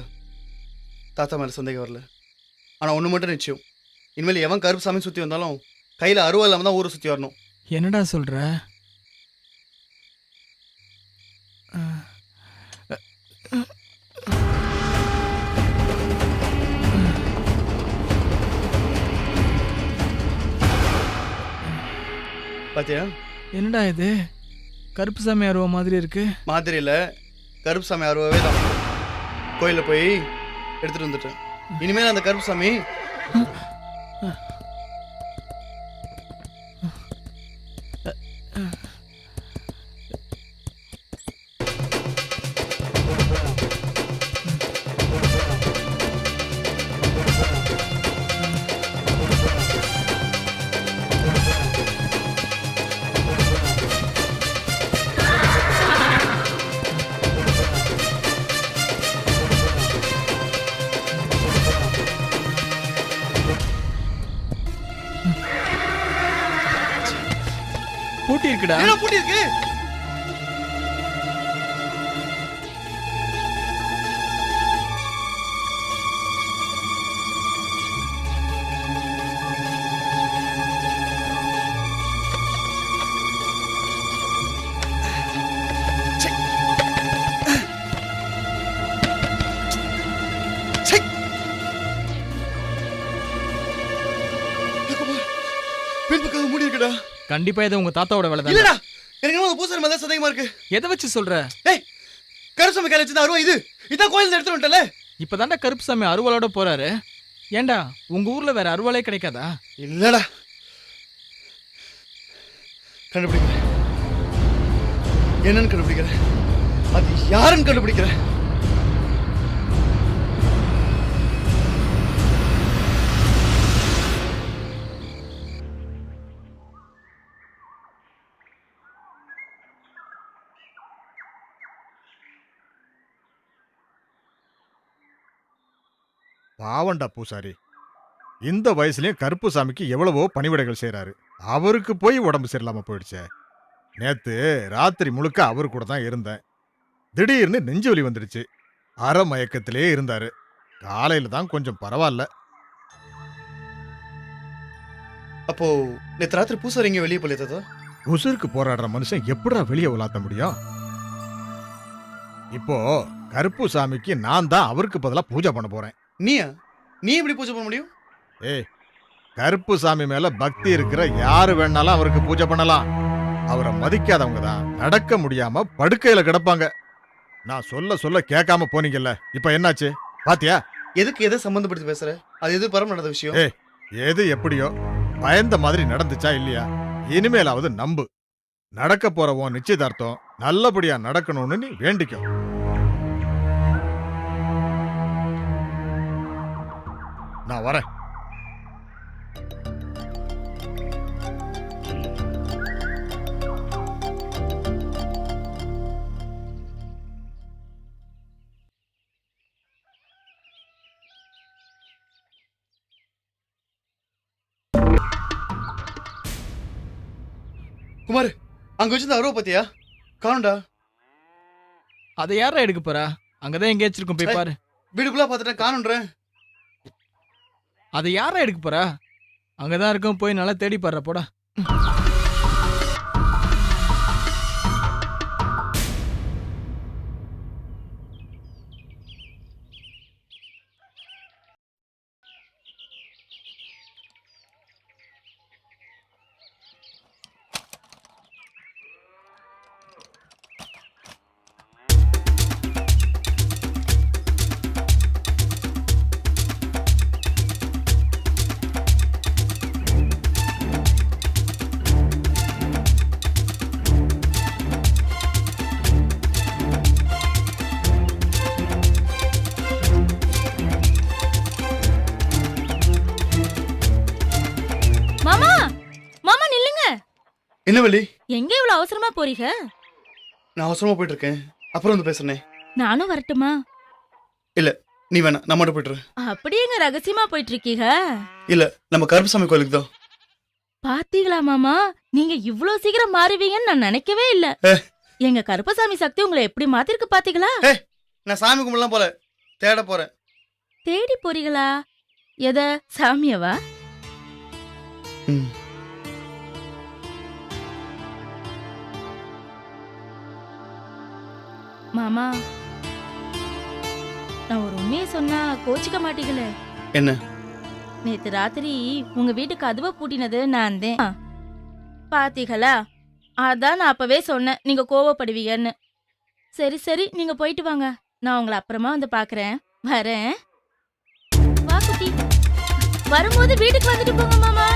தாத்தா மேல சந்தேகம் வரல. ஆனா ஒண்ணு மட்டும் நிச்சயம், இனிமேல் எவன் கருப்பு சாமி சுத்தி வந்தாலும் கையில அருவா இல்லாம தான் ஊரை சுத்தி வரணும். என்னடா சொல்ற? பாத்தியா? என்னடா இது, கருப்பு சாமி அருவா மாதிரி இருக்கு? மாதிரி இல்ல, கருப்பு சாமி அருவாவே தான். கோயில போய் எடுத்துட்டு வந்துட்டேன். இனிமேல் அந்த கருப்பு சாமி பூட்டி இருக்குடா. பூட்டி இருக்கு. பின்பக்கம் மூடி இருக்குடா. கண்டிப்பா இது உங்க தாத்தாவோட வேலை தான். இல்லடா, எனக்கு என்னமோ அந்த பூசாரி மாதிரி சந்தேகமா இருக்கு. எதை வச்சு சொல்ற? ஏய், கருசாமி கையில வச்சிருந்த அருவா இது. இதான் கோயில்ல எடுத்துட்டு வந்துட்டல. இப்பதான்டா கருப்புசாமி அருவாளோட போறாரு. ஏன்டா உங்க ஊர்ல வேற அருவாளே கிடைக்காதா? இல்லடா, கண்டுபிடிக்கிறேன். என்னன்னு கண்டுபிடிக்கிறேன். அது யாருன்னு கண்டுபிடிக்கிறேன். பாவண்டா பூசாரி, இந்த வயசுலயும் கருப்புசாமிக்கு எவ்வளவோ பணிவிடைகள் செய்றாரு. அவருக்கு போய் உடம்பு சரியில்லாம போயிடுச்சே. நேத்து ராத்திரி முழுக்க அவரு கூட தான் இருந்தேன். திடீர்னு நெஞ்சு வலி வந்துடுச்சு. அரை மயக்கத்திலே இருந்தாரு. காலையில தான் கொஞ்சம் பரவாயில்ல. அப்போ நேத்து ராத்திரி பூசாரி இங்க வெளியே போல தாத்தா? உசுருக்கு போராடுற மனுஷன் எப்படிடா வெளியே உலாத்த முடியும்? இப்போ கருப்புசாமிக்கு நான் தான் அவருக்கு பதிலா பூஜை பண்ண போறேன். நீயா? நீ எப்படி பூஜை பண்ண முடியும்? ஏய், கருப்புசாமி மேல பக்தி இருக்கிற யாரு வேணாலும் அவருக்கு பூஜை பண்ணலாம். அவரை மதிக்காதவங்க தான் நடக்க முடியாம படுக்கையில கிடப்பாங்க. நான் சொல்ல சொல்ல கேட்காம போனீங்கல்ல, இப்ப என்னாச்சு பாத்தியா? எதுக்கு எதை சம்பந்தப்படுத்தி பேசுற? அது எது பரம் நடந்த விஷயம்? ஏய், எது எப்படியோ பயந்த மாதிரி நடந்துச்சா இல்லையா? இனிமேலாவது நம்பு. நடக்க போற உன் நிச்சயதார்த்தம் நல்லபடியா நடக்கணும்னு நீ வேண்டிக்கோ. நான் வரேன். குமார், அங்க வச்சிருந்த அருவா பாத்தியா? காணும்டா. அதை யாரா எடுக்க போறா? அங்கதான் எங்க வச்சிருக்கோம், போய் பாரு. வீடுக்குள்ள பாத்துட்டேன், காணுன்றேன். அதை யாரா எடுக்க போறா? அங்கதான் இருக்கும், போய் நல்லா தேடி பாடுற போடா. மாமா, மாமா நில்லுங்க. என்ன வள்ளி? எங்க இவ்வளவு அவசரமா போறீங்க? நான் அவசரமா போயிட்டு இருக்கேன், அப்புறம் வந்து பேசுறேன். நானும் வரட்டுமா? இல்ல, நீ வேணா, நான் மட்டும் போயிட்டு. அப்படியே எங்க ரகசியமா போயிட்டு இருக்கீங்க? இல்ல, நம்ம கருப்புசாமி கோயிலுக்கு தான். பாத்தீங்களா மாமா, நீங்க இவ்ளோ சீக்கிரம் மாறுவீங்கன்னு நான் நினைக்கவே இல்ல. எங்க கருப்பசாமி சக்தி உங்களை எப்படி மாத்திருக்கு பாத்தீங்களா? நான் சாமி கும்பிடலாம் போல, தேட போறேன். தேடி போறீங்களா? எத, சாமியவா? மாமா, நான் ஒரு உண்மையை சொன்னா கோச்சிக்க மாட்டீங்களே? என்ன? நேத்து ராத்திரி உங்க வீட்டு கதவை பூட்டினது நான் தான். பாத்தீங்களா? அதான் நான் அப்பவே சொன்னேன் நீங்க கோவப்படுவீங்கன்னு. சரி சரி, நீங்க போயிட்டு வாங்க, நான் உங்களை அப்புறமா வந்து பாக்குறேன். வரேன். வா குட்டி, வரும்போது வீட்டுக்கு வந்துட்டு போங்க மாமா.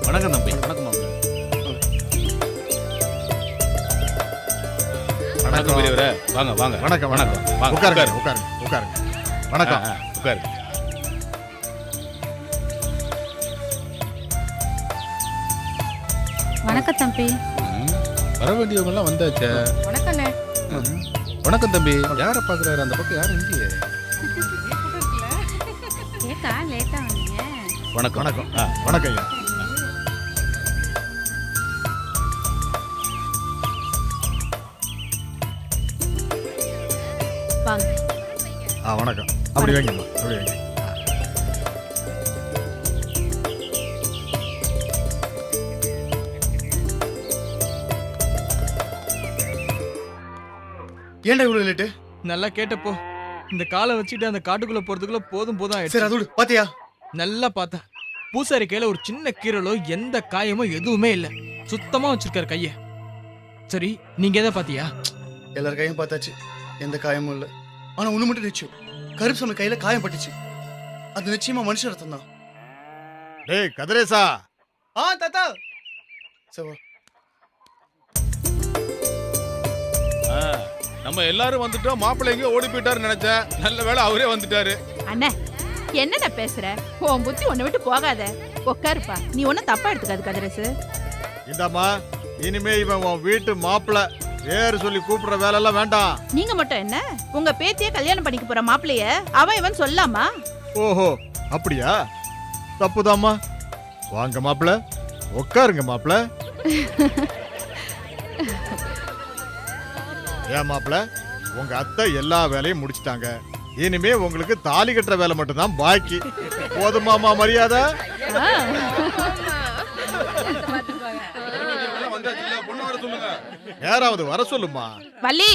வணக்கம் தம்பி. வணக்கம் மாப்பிள்ள. வணக்கம் பெரியவரே. வாங்க வாங்க. வணக்கம் வணக்கம். வாங்க உட்காருங்க உட்காருங்க உட்காருங்க. வணக்கம். உட்காரு. வணக்கம் தம்பி. வர வேண்டியவங்க எல்லாம் வந்தாச்சே. வணக்கண்ணே. வணக்கம் தம்பி. யாரை பாக்குறாரு அந்த பக்கம்? யாரும் இல்லையே. ஏக்கா லேட்டா வந்தீங்க? வணக்கம் வணக்கம். வணக்கம் ஐயா. வாங்க. வணக்கம். அப்படி வைங்கம்மா, அப்படி வைங்க. ஏன்டா இவ்வளவு லேட்டு? நல்லா கேட்டப்போ இந்த காலை வச்சுட்டு அந்த காட்டுக்குள்ள போறதுக்குள்ள போதும் சரி ஆயிடுச்சு. அதோடு பாத்தியா? நல்லா பார்த்தேன். பூசாரி கையில ஒரு சின்ன கீரலோ எந்த காயமோ எதுவுமே இல்ல. சுத்தமா வச்சிருக்காரு கைய. சரி நீங்க எதை பாத்தியா? எல்லார் கையும் பார்த்தாச்சு, எந்த காயமும் இல்லை. ஆனா ஒண்ணு மட்டும் நிச்சயம், கருப்புசாமி கையில காயம் பட்டுச்சு. அது நிச்சயமா மனுஷ ரத்தம் தான். டேய் கதிரேசா. தாத்தா சவா. நம்ம எல்லாரும் வந்துட்டோம். மாப்பிள்ளை எங்க ஓடி போயிட்டாரு நினைச்சேன். நல்ல வேளை அவரே வந்துட்டாரு. அண்ணே என்னடா பேசுற? உன் புத்தி உன்னை விட்டு போகாத. உட்காருப்பா. நீ ஒன்னும் தப்பா எடுத்துக்காது கதிரேசு. இந்தாம்மா, இனிமே இவன் உன் வீட்டு மாப்பிள்ளை. பேரு சொல்லி கூப்பிடுற வேலை எல்லாம் வேண்டாம். நீங்க மட்டும் என்ன, உங்க பேத்திய கல்யாணம் பண்ணிக்க போற மாப்பிளைய அவன் இவன் சொல்லாமா? ஓஹோ அப்படியா? தப்புதாம்மா. வாங்க மாப்பிள்ளை, உட்காருங்க மாப்பிள்ளை. ஏன் மாப்பிள்ளை, உங்க அத்தை எல்லா வேலையும் முடிச்சிட்டாங்க. இனிமே உங்களுக்கு தாலி கட்டுற வேலை மட்டும்தான் பாக்கி. போதுமாமா மரியாதை? யாராவது வர சொல்லுமா. வள்ளி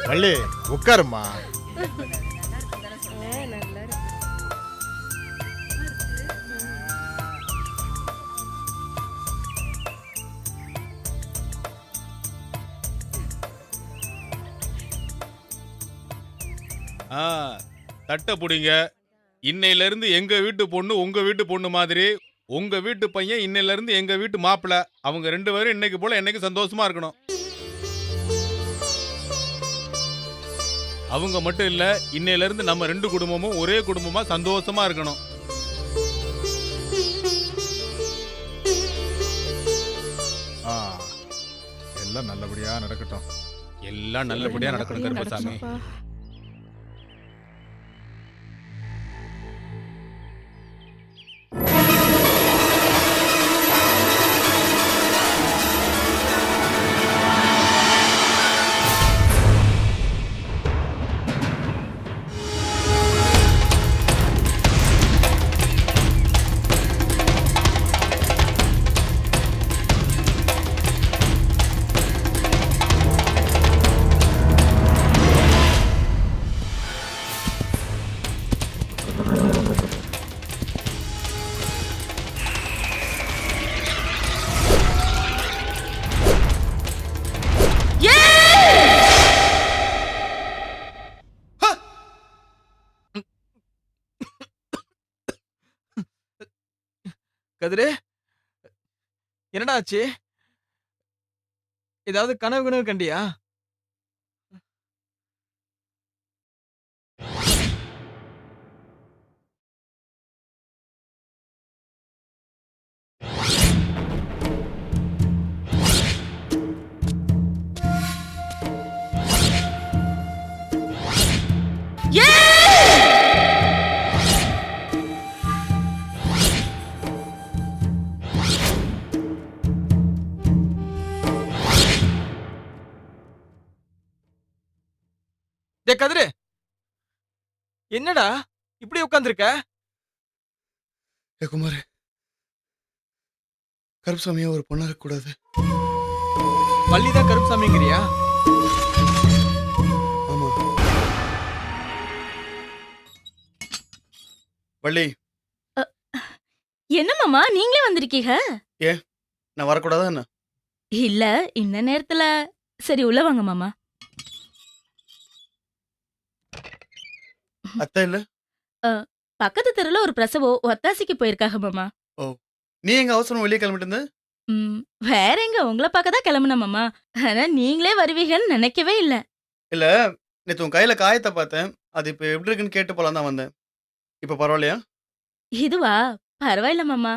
வள்ளி உட்காருமா. தட்டை புடிங்க. இன்னையில இருந்து எங்க வீட்டு பொண்ணு உங்க வீட்டு பொண்ணு மாதிரி, உங்க வீட்டு பையன் இன்னையில இருந்து எங்க வீட்டு மாப்பிள்ளை. அவங்க 2 பேரும் இன்னைக்கு போல என்னைக்கு சந்தோஷமா இருக்கணும். அவங்க மட்டும் இல்ல, இன்னையில இருந்து நம்ம 2 குடும்பமும் ஒரே குடும்பமா சந்தோஷமா இருக்கணும். எல்லாம் நல்லபடியா நடக்கட்டும். எல்லாம் நல்லபடியா நடக்கணும் கருப்பசாமி. கதிரே என்னடா ஆச்சு? ஏதாவது கனவு கண்டியா? டே கதிரு, என்னடா இப்படி உட்காந்துருக்க? ஏ குமார், கருப்புசாமியா ஒரு பொண்ணா இருக்கக்கூடாது. வள்ளிதான் கருப்புசாமிங்கிறியா? ஆமா வள்ளி. என்ன மாமா நீங்களே வந்திருக்கீங்க? நான் வரக்கூடாதா என்ன? இல்ல, இந்த நேரத்துல. சரி உள்ள வாங்க மாமா. அத்தை இல்ல? பக்கத்து தெருல ஒரு பிரசவம் ஒத்தாசிக்கு போயிருக்காங்க மாமா. நீ எங்க அவசரம் வெளியே கிளம்பிட்டு இருந்த? வேற எங்க, உங்களை பார்க்க தான் கிளம்புன மாமா. ஆனா நீங்களே வருவீங்கன்னு நினைக்கவே இல்ல. இல்ல, நேத்து உன் கையில காயத்தை பார்த்தேன். அது இப்ப எப்படி இருக்குன்னு கேட்டு போலாம் தான் வந்தேன். இப்ப பரவாயில்லையா? இதுவா? பரவாயில்ல மாமா.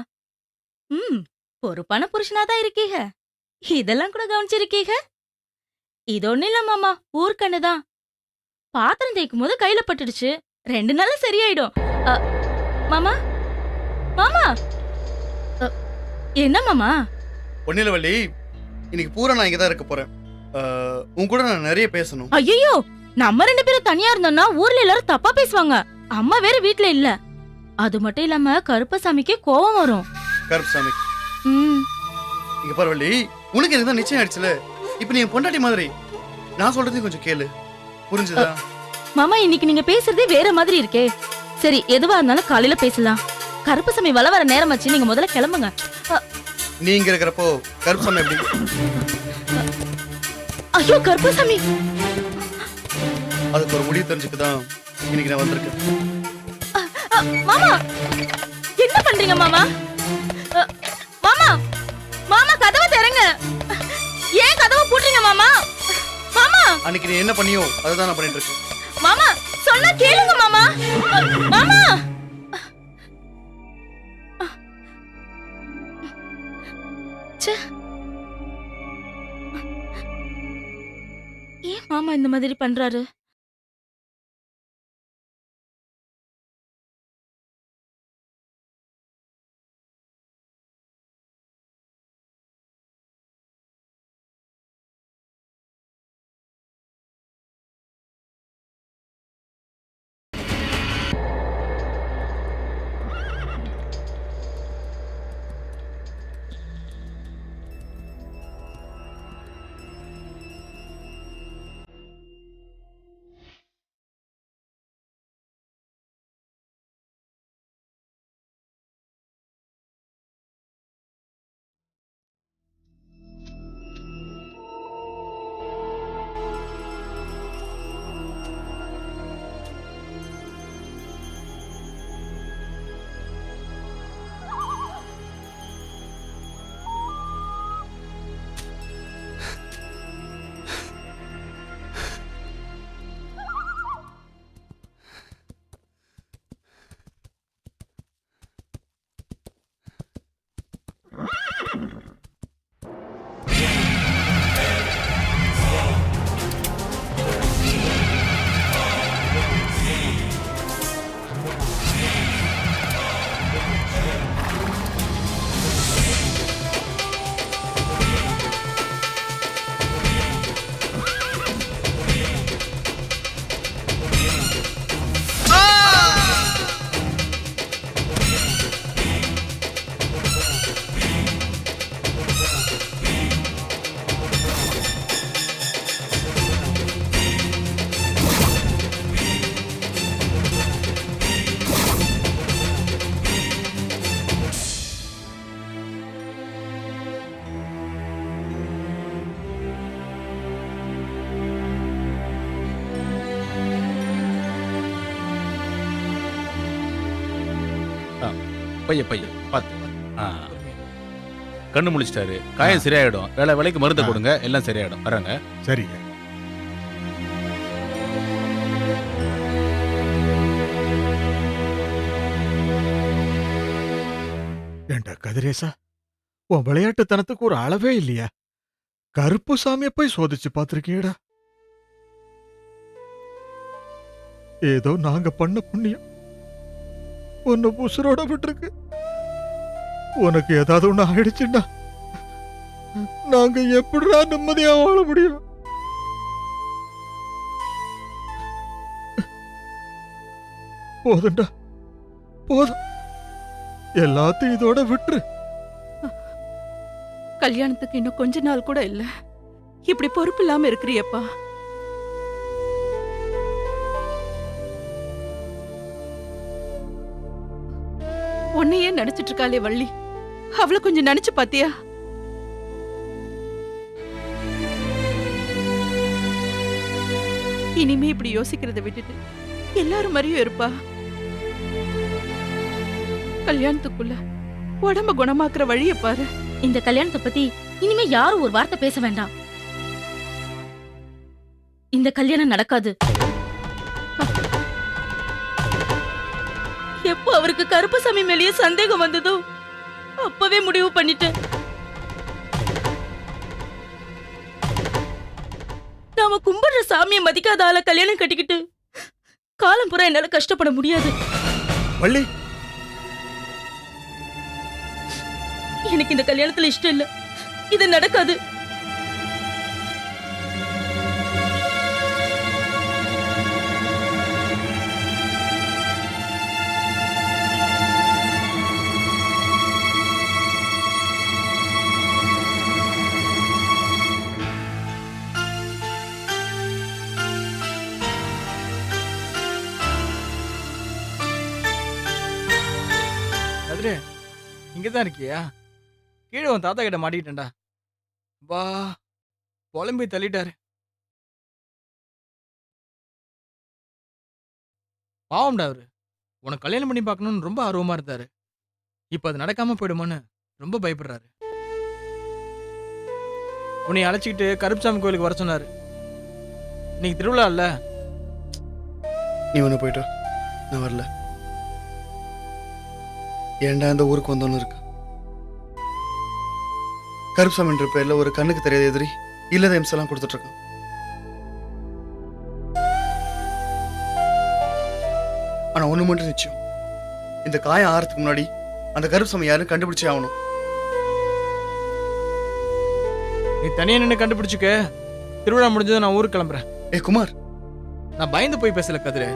பொறுப்பான புருஷனா தான் இருக்கீங்க. இதெல்லாம் கூட கவனிச்சிருக்கீங்க. இது ஒண்ணு இல்ல மாமா, ஊர்க்கண்ணுதான். பாத்திரம் தேய்க்கும் போது கையில பட்டுடுச்சு. 2 நாள்ல சரியாயிடும். மாமா மாமா. என்ன மாமா? ஒன்னில வள்ளி, இன்னைக்கு பூரா நான் இங்கதான் இருக்க போறேன். உன் கூட நான் நிறைய பேசணும். ஐயோ, நம்ம 2 பேரும் தனியா இருந்தோம்னா ஊர்ல எல்லாரும் தப்பா பேசுவாங்க. அம்மா வேற வீட்ல இல்ல. அது மட்டும் இல்லாம கருப்பசாமிக்கு கோவம் வரும். கருப்புசாமி இங்க பாரு வள்ளி, உனக்கு எனக்கு தான் நிச்சயம் ஆயிடுச்சுல. இப்ப நீ என் பொண்டாட்டி மாதிரி. நான் சொல்றதையும் கொஞ்சம் கேளு, புரிஞ்சுதா? மாமா, இன்னைக்கு நீங்க பேசுறதே வேற மாதிரி இருக்கே. சரி, எதுவா இருந்தாலும் காலையில பேசலாம். கருப்பசாமி வர வர நேரம் ஆச்சு, நீங்க முதல்ல கிளம்புங்க. நீ இங்க இருக்கிறப்போ கருப்பசாமி எப்படி? ஐயோ கருப்பசாமி, அதுக்கு ஒரு முடிவு தெரிஞ்சுக்கதான் இன்னைக்கு நான் வந்திருக்கேன். மாமா என்ன பண்றீங்க மாமா? மாமா மாமா, கதவை திறங்க. ஏன் கதவை பூட்டுறீங்க மாமா? மாமா, அன்னைக்கு நீ என்ன பண்ணியோ அதுதான் நான் பண்ணிட்டு இருக்கேன். மாமா சொன்னா கேளுங்க மாமா. மாமா, ஏன் மாமா இந்த மாதிரி பண்றாரு? பைய பார்த்து. கண்ணு முழிச்சிட்டாரு, காயம் சரியாயிடும். வேலைக்கு மருந்து கொடுங்க, எல்லாம் சரியாயிடும். வராங்க. சரிங்க. ஏண்டா கதிரேசா, உன் விளையாட்டுத்தனத்துக்கு ஒரு அளவே இல்லையா? கருப்புசாமியை போய் சோதிச்சு பார்த்திருக்கீடா. ஏதோ நாங்க பண்ண புண்ணியம் உன்னை உசுரோட விட்டுருக்கு. உனக்கு ஏதாவது ஒண்ணு ஆயிடுச்சுன்னா நாங்க எப்படிடா நிம்மதியா வாழ முடியும்? போதும்டா, போதும். எல்லாத்தையும் இதோட விட்டுரு. கல்யாணத்துக்கு இன்னும் கொஞ்ச நாள் கூட இல்ல, இப்படி பொறுப்பு இல்லாம இருக்கிறியப்பா. உன்னையே நினைச்சிட்டு இருக்காளே வள்ளி, அவளை கொஞ்சம் நினைச்சு பாத்தியா? இனிமே இப்படி யோசிக்கிறத விட்டுட்டு எல்லாரும் மாதிரியும் இருப்பா. கல்யாணத்துக்குள்ள உடம்ப குணமாக்குற வழிய பாரு. இந்த கல்யாணத்தை பத்தி இனிமே யாரும் ஒரு வார்த்தை பேச வேண்டாம். இந்த கல்யாணம் நடக்காது. எப்போ அவருக்கு கருப்பசாமி மேலேயே சந்தேகம் வந்ததோ அப்பவே முடிவு பண்ணிட்டேன். நாம கும்பிடுற சாமியை மதிக்காத ஆள கல்யாணம் கட்டிக்கிட்டு காலம் பூரா என்னால கஷ்டப்பட முடியாது. வள்ளி, எனக்கு இந்த கல்யாணத்துல இஷ்டம் இல்ல. இது நடக்காது. கதிரு, இங்கதான் இருக்கியா? கீழே உன் தாத்தா கிட்ட மாட்டிக்கிட்டேன்டா. வா, புலம்பி தள்ளிட்டாரு. பாவம்டா அவரு. உனக்கு கல்யாணம் பண்ணி பார்க்கணும்னு ரொம்ப ஆர்வமா இருந்தாரு. இப்ப அது நடக்காம போயிடுமான்னு ரொம்ப பயப்படுறாரு. உன்னை அழைச்சிக்கிட்டு கருப்புசாமி கோயிலுக்கு வர சொன்னாரு. இன்னைக்கு திருவிழா இல்ல? நீ ஒன்று போயிட்டோ, நான் வரல. ஏன்டா இந்த ஊருக்கு வந்தோன்னு இருக்கு. கருப்சாமின்ற பேர்ல ஒரு கண்ணுக்கு தெரியாத எதிரி இல்லத எம்செல்லாம் கொடுத்துட்டு இருக்கான். ஆனா ஒண்ணு மட்டும் நிச்சயம், இந்த காயம் ஆறதுக்கு முன்னாடி அந்த கருப்சாமி யாரும் கண்டுபிடிச்சே ஆகணும். நீ தனியா நின்று கண்டுபிடிச்சுக்க. திருவிழா முடிஞ்சது நான் ஊருக்கு கிளம்புறேன். குமார், நான் பயந்து போய் பேசல கதிரு.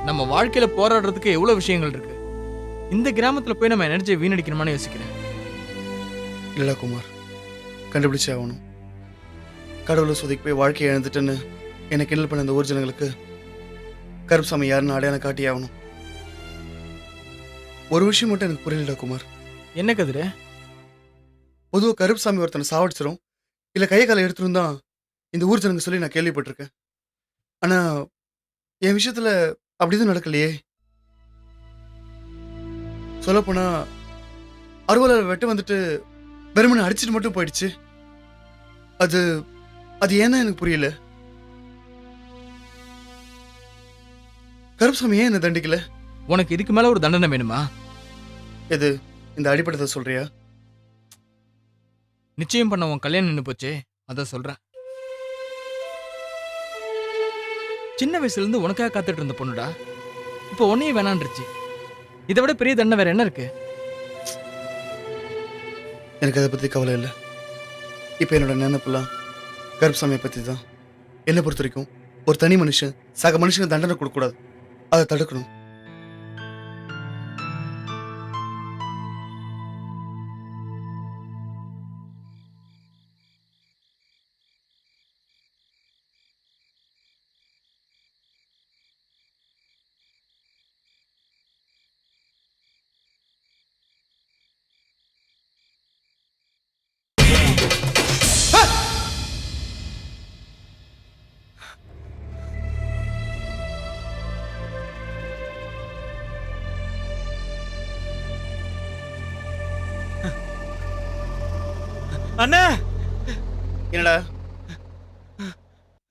நம்ம வாழ்க்கையில போராடுறதுக்கு எவ்வளவு விஷயங்கள் இருக்கு. இந்த கிராமத்துல போய் நம்ம எனர்ஜியை வீணடிக்கணுமான்னு யோசிக்கிறேன். இல்ல குமார், கண்டுபிடிச்சே ஆகணும். கடவுளை சொதிக்கு போய் வாழ்க்கையை இழந்துட்டுன்னு எனக்கு கிண்டல் பண்ண இந்த ஊர் ஜனங்களுக்கு கருப்சாமி யாருன்னு அடையாளம் காட்டி ஆகணும். ஒரு விஷயம் மட்டும் எனக்கு புரியல குமார். என்ன கதிரு? பொதுவாக கருப்சாமி ஒருத்தனை சாவடிச்சிரும் இல்லை கையை காலை எடுத்துரும் தான் இந்த ஊர் ஜனங்க சொல்லி நான் கேள்விப்பட்டிருக்கேன். ஆனா என் விஷயத்துல அப்படிதான் நடக்கலையே. சொல்லப்போனா அறுவலை வெட்ட வந்துட்டு வெறுமனை அடிச்சுட்டு மட்டும் போயிடுச்சு. அது அது ஏன்னா எனக்கு புரியல. கருப்சாமி ஏன் என்ன தண்டிக்கல? உனக்கு இதுக்கு மேல ஒரு தண்டனை வேணுமா? எது, இந்த அடிப்படத்தை சொல்றியா? நிச்சயம் பண்ண உன் கல்யாணம் நின்று போச்சே, அதான் சொல்றேன். சின்ன வயசுல இருந்து உனக்காக காத்துட்டு இருந்த பொண்ணுடா, இப்போ உன்னையே வேணான்றுச்சு. இதை விட பெரிய தண்டனை வேற என்ன இருக்கு? எனக்கு அதை பத்தி கவலை இல்லை. இப்ப என்னோட நினைப்பெல்லாம் கருப்சாமியை பத்தி தான். என்னை பொறுத்த வரைக்கும் ஒரு தனி மனுஷன் சக மனுஷனுக்கு தண்டனை கொடுக்க கூடாது, அதை தடுக்கணும். அண்ணா, என்னடா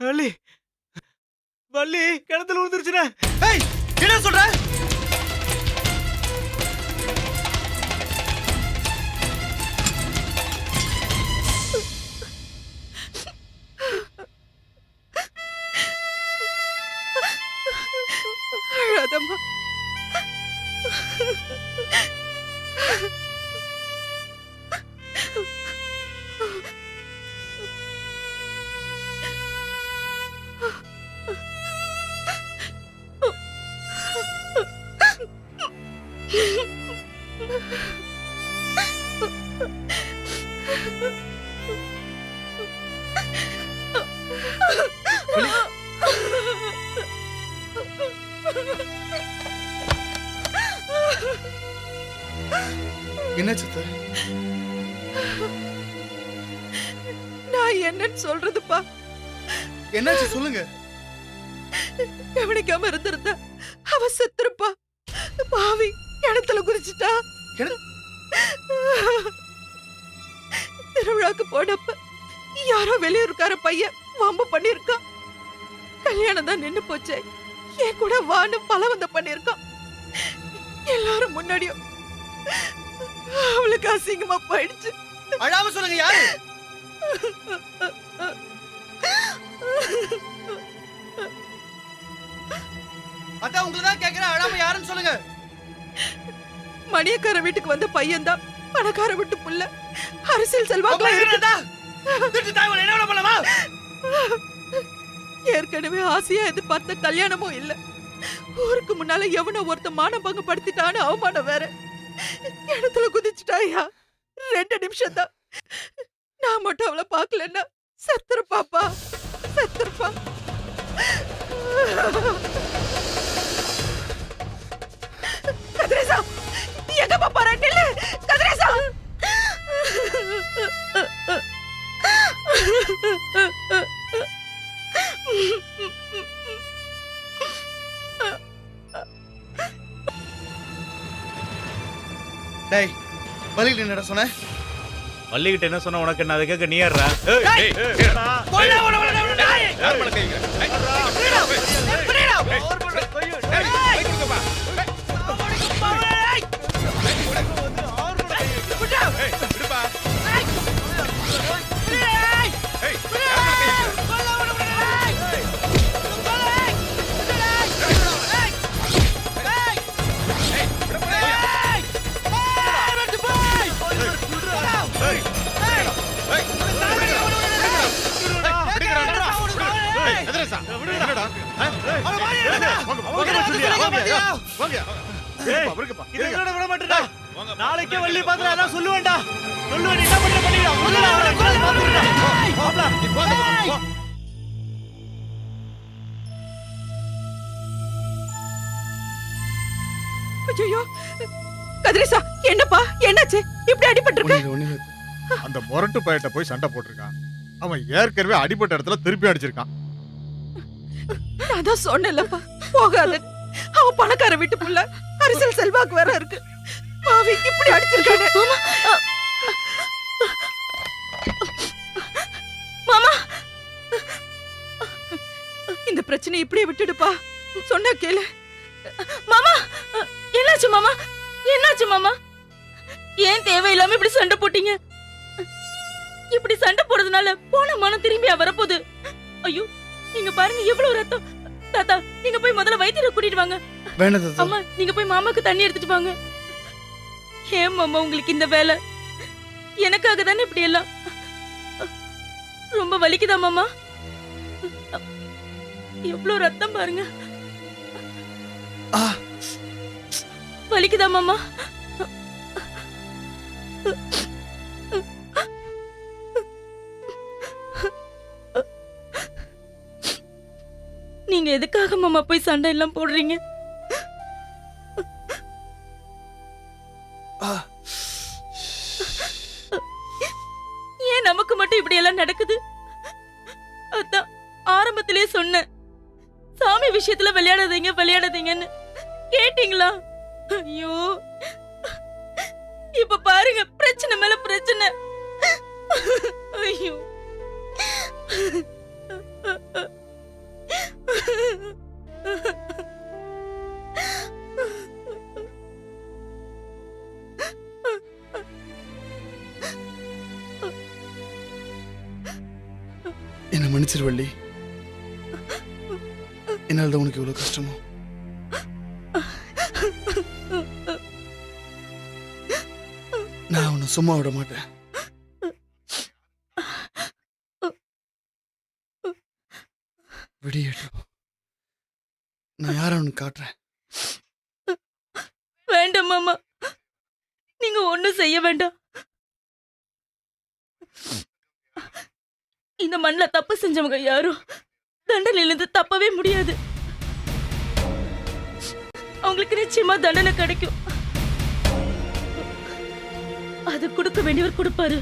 வள்ளி வள்ளி கிணத்துல விழுந்துருச்சுண்ணே. என்ன சொல்ற? அழாதம்மா. என்ன சித்த? நான் என்னன்னு சொல்றதுப்பா? என்னாச்சு சொல்லுங்க. கவனிக்காம இருந்திருந்தா அவ செத்துருப்பா. பாவி கிணத்துல குதிச்சுட்டா. திருவிழாக்கு போனப்ப யாரோ வெளியூருக்கார பையன் வம்பு பண்ணிருக்கான். கல்யாணம் தான் நின்னு போச்சே, என் கூட வான்னு பலவந்தம் பண்ணிருக்கான். எல்லாரும் முன்னாடியும் அவளுக்கு அசிங்கமா போயிடுச்சு. அழாம சொல்லுங்க யாரு? அதான் உங்களை தான் கேக்குறேன், அழாம யாருன்னு சொல்லுங்க. மணியக்கார வீட்டுக்கு வந்த பையன் தான், பணக்கார வீட்டு புள்ள. அரசியல் செல்வாக்குல இருக்கதா? ஏற்கனவே ஆசையா எதிர்பார்த்த கல்யாணமும் இல்ல. ஊருக்கு முன்னால எவனோ ஒருத்த மானபங்க படுத்திட்டான்னு அவமானம் வேற. இடத்துல குதிச்சுட்டாயா. 2 நிமிஷம் தான். நான் மட்டும் அவளை பார்க்கலன்னா செத்துருப்பாப்பா, செத்துருப்பா. கதிரேசா, எங்கப்பா போற? நில்லு கதிரேசா. டேய், வலிக்கிட்டு என்னடா சொன்ன? வள்ளிக்கிட்ட என்ன சொன்ன உனக்கு என்ன? அதை கேட்க நீ யாரா? நாளைக்கே வள்ளி பாத்திரம் அதான் சொல்லுவேன்டா. சொல்லுவேன், என்ன பண்ற பண்ணிடா. ஐயோ கதிரேசா, என்னப்பா என்னாச்சு? இப்படி அடிபட்டு இருக்கு? அந்த முரட்டு பையட்ட போய் சண்டை போட்டிருக்கான். அவன் ஏற்கனவே அடிபட்ட இடத்துல திருப்பி அடிச்சிருக்கான். நான் தான் சொன்னேன்லப்பா போகாத. அவன் பணக்கார வீட்டு புள்ள, அரசியல் செல்வாக்கு வேற இருக்கு. பாவி இப்படி அடிச்சிருக்கானே. மாமா, இந்த பிரச்சனை இப்படியே விட்டுடுப்பா. சொன்னா கேளு. மாமா என்னாச்சு மாமா? என்னாச்சு மாமா? ஏன் தேவையில்லாம இப்படி சண்டை போட்டீங்க? இப்படி சண்டை போடுறதுனால போன மனம் திரும்பியா வரப்போகுது? ஐயோ, நீங்க பாருங்க எவ்வளவு ரத்தம். தாத்தா, நீங்க போய் முதல்ல வைத்தியரை கூட்டிட்டு வாங்க. வேண்டாம் தாத்தா. அம்மா, நீங்க போய் மாமாக்கு தண்ணி எடுத்துட்டு வாங்க. ஏன் மாமா உங்களுக்கு இந்த வேலை? எனக்காக தானே இப்படி எல்லாம்? ரொம்ப வலிக்குதா மாமா? எவ்வளவு ரத்தம் பாருங்க. வலிக்குதா மாமா? நீங்க எதுக்காக மாமா போய் சண்டை எல்லாம் போடுறீங்க? ஏன் நமக்கு மட்டும் இப்படி எல்லாம் நடக்குது? அதான் ஆரம்பத்திலே சொன்னேன், சாமி விஷயத்துல விளையாடாதீங்க விளையாடாதீங்கன்னு. கேட்டீங்களா? ஐயோ, இப்ப பாருங்க பிரச்சனை மேல பிரச்சனை. ஐயோ, என்ன மன்னிச்சிரு வள்ளி. என்னால தான் உனக்கு இவ்வளவு கஷ்டமோ? நான் உன்னை சும்மா விட மாட்டேன். விடியட்டும், நான் யார உனக்கு காட்டுறேன். வேண்டாம் மாமா, நீங்க ஒண்ணும் செய்ய வேண்டாம். இந்த மண்ணில தப்பு செஞ்சவங்க யாரும் தண்டனையிலிருந்து தப்பவே முடியாது. அவங்களுக்கு நிச்சயமா தண்டனை கிடைக்கும். அது கொடுக்க வேண்டியவர் கொடுப்பாரு.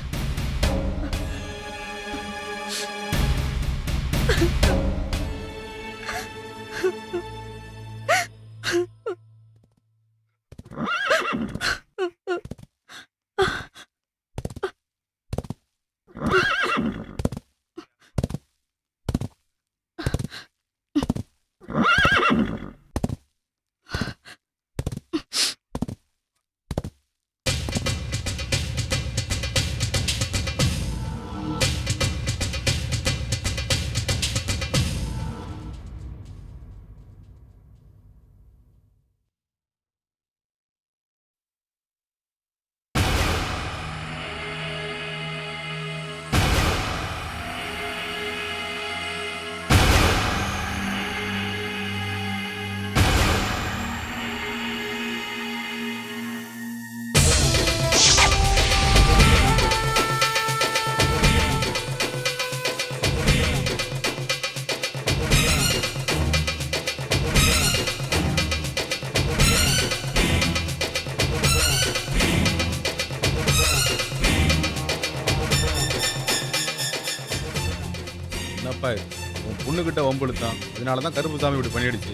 என்னப்பா இது? உன் பொண்ணுகிட்ட வம்புழுத்தான், அதனால தான் கருப்புசாமி இப்படி பண்ணிடுச்சு.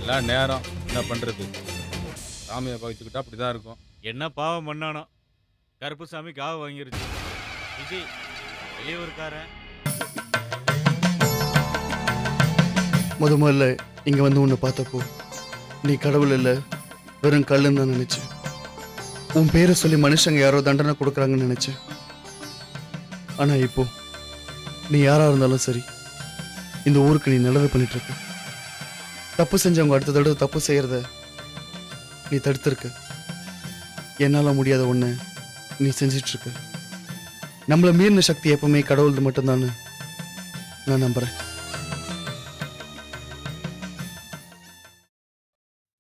எல்லாம் நேரம் என்ன பண்றது, சாமியை பகிச்சுக்கிட்டா அப்படிதான் இருக்கும். என்ன பாவம் பண்ணானோ, கருப்புசாமி காவு வாங்கிருச்சு. விஜய் வெளியூர்காரன். முதல்ல இங்கே வந்து உன்னை பார்த்தப்போ நீ கடவுள் இல்லை வெறும் கல்லுன்னு தான் நினச்சேன். உன் பேரை சொல்லி மனுஷங்க யாரோ தண்டனை கொடுக்குறாங்கன்னு நினச்சேன். ஆனால் இப்போ நீ யாராக இருந்தாலும் சரி, இந்த ஊருக்கு நீ நல்லது பண்ணிட்டு இருக்க. தப்பு செஞ்சவங்க அடுத்த தடவை தப்பு செய்கிறத நீ தடுத்திருக்க. என்னால் முடியாத ஒன்று நீ செஞ்சிட்ருக்க. நம்மளை மீறின சக்தி எப்பவுமே கடவுள் மட்டும்தான்னு நான் நம்புகிறேன்.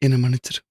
என்னை மன்னிச்சிரு.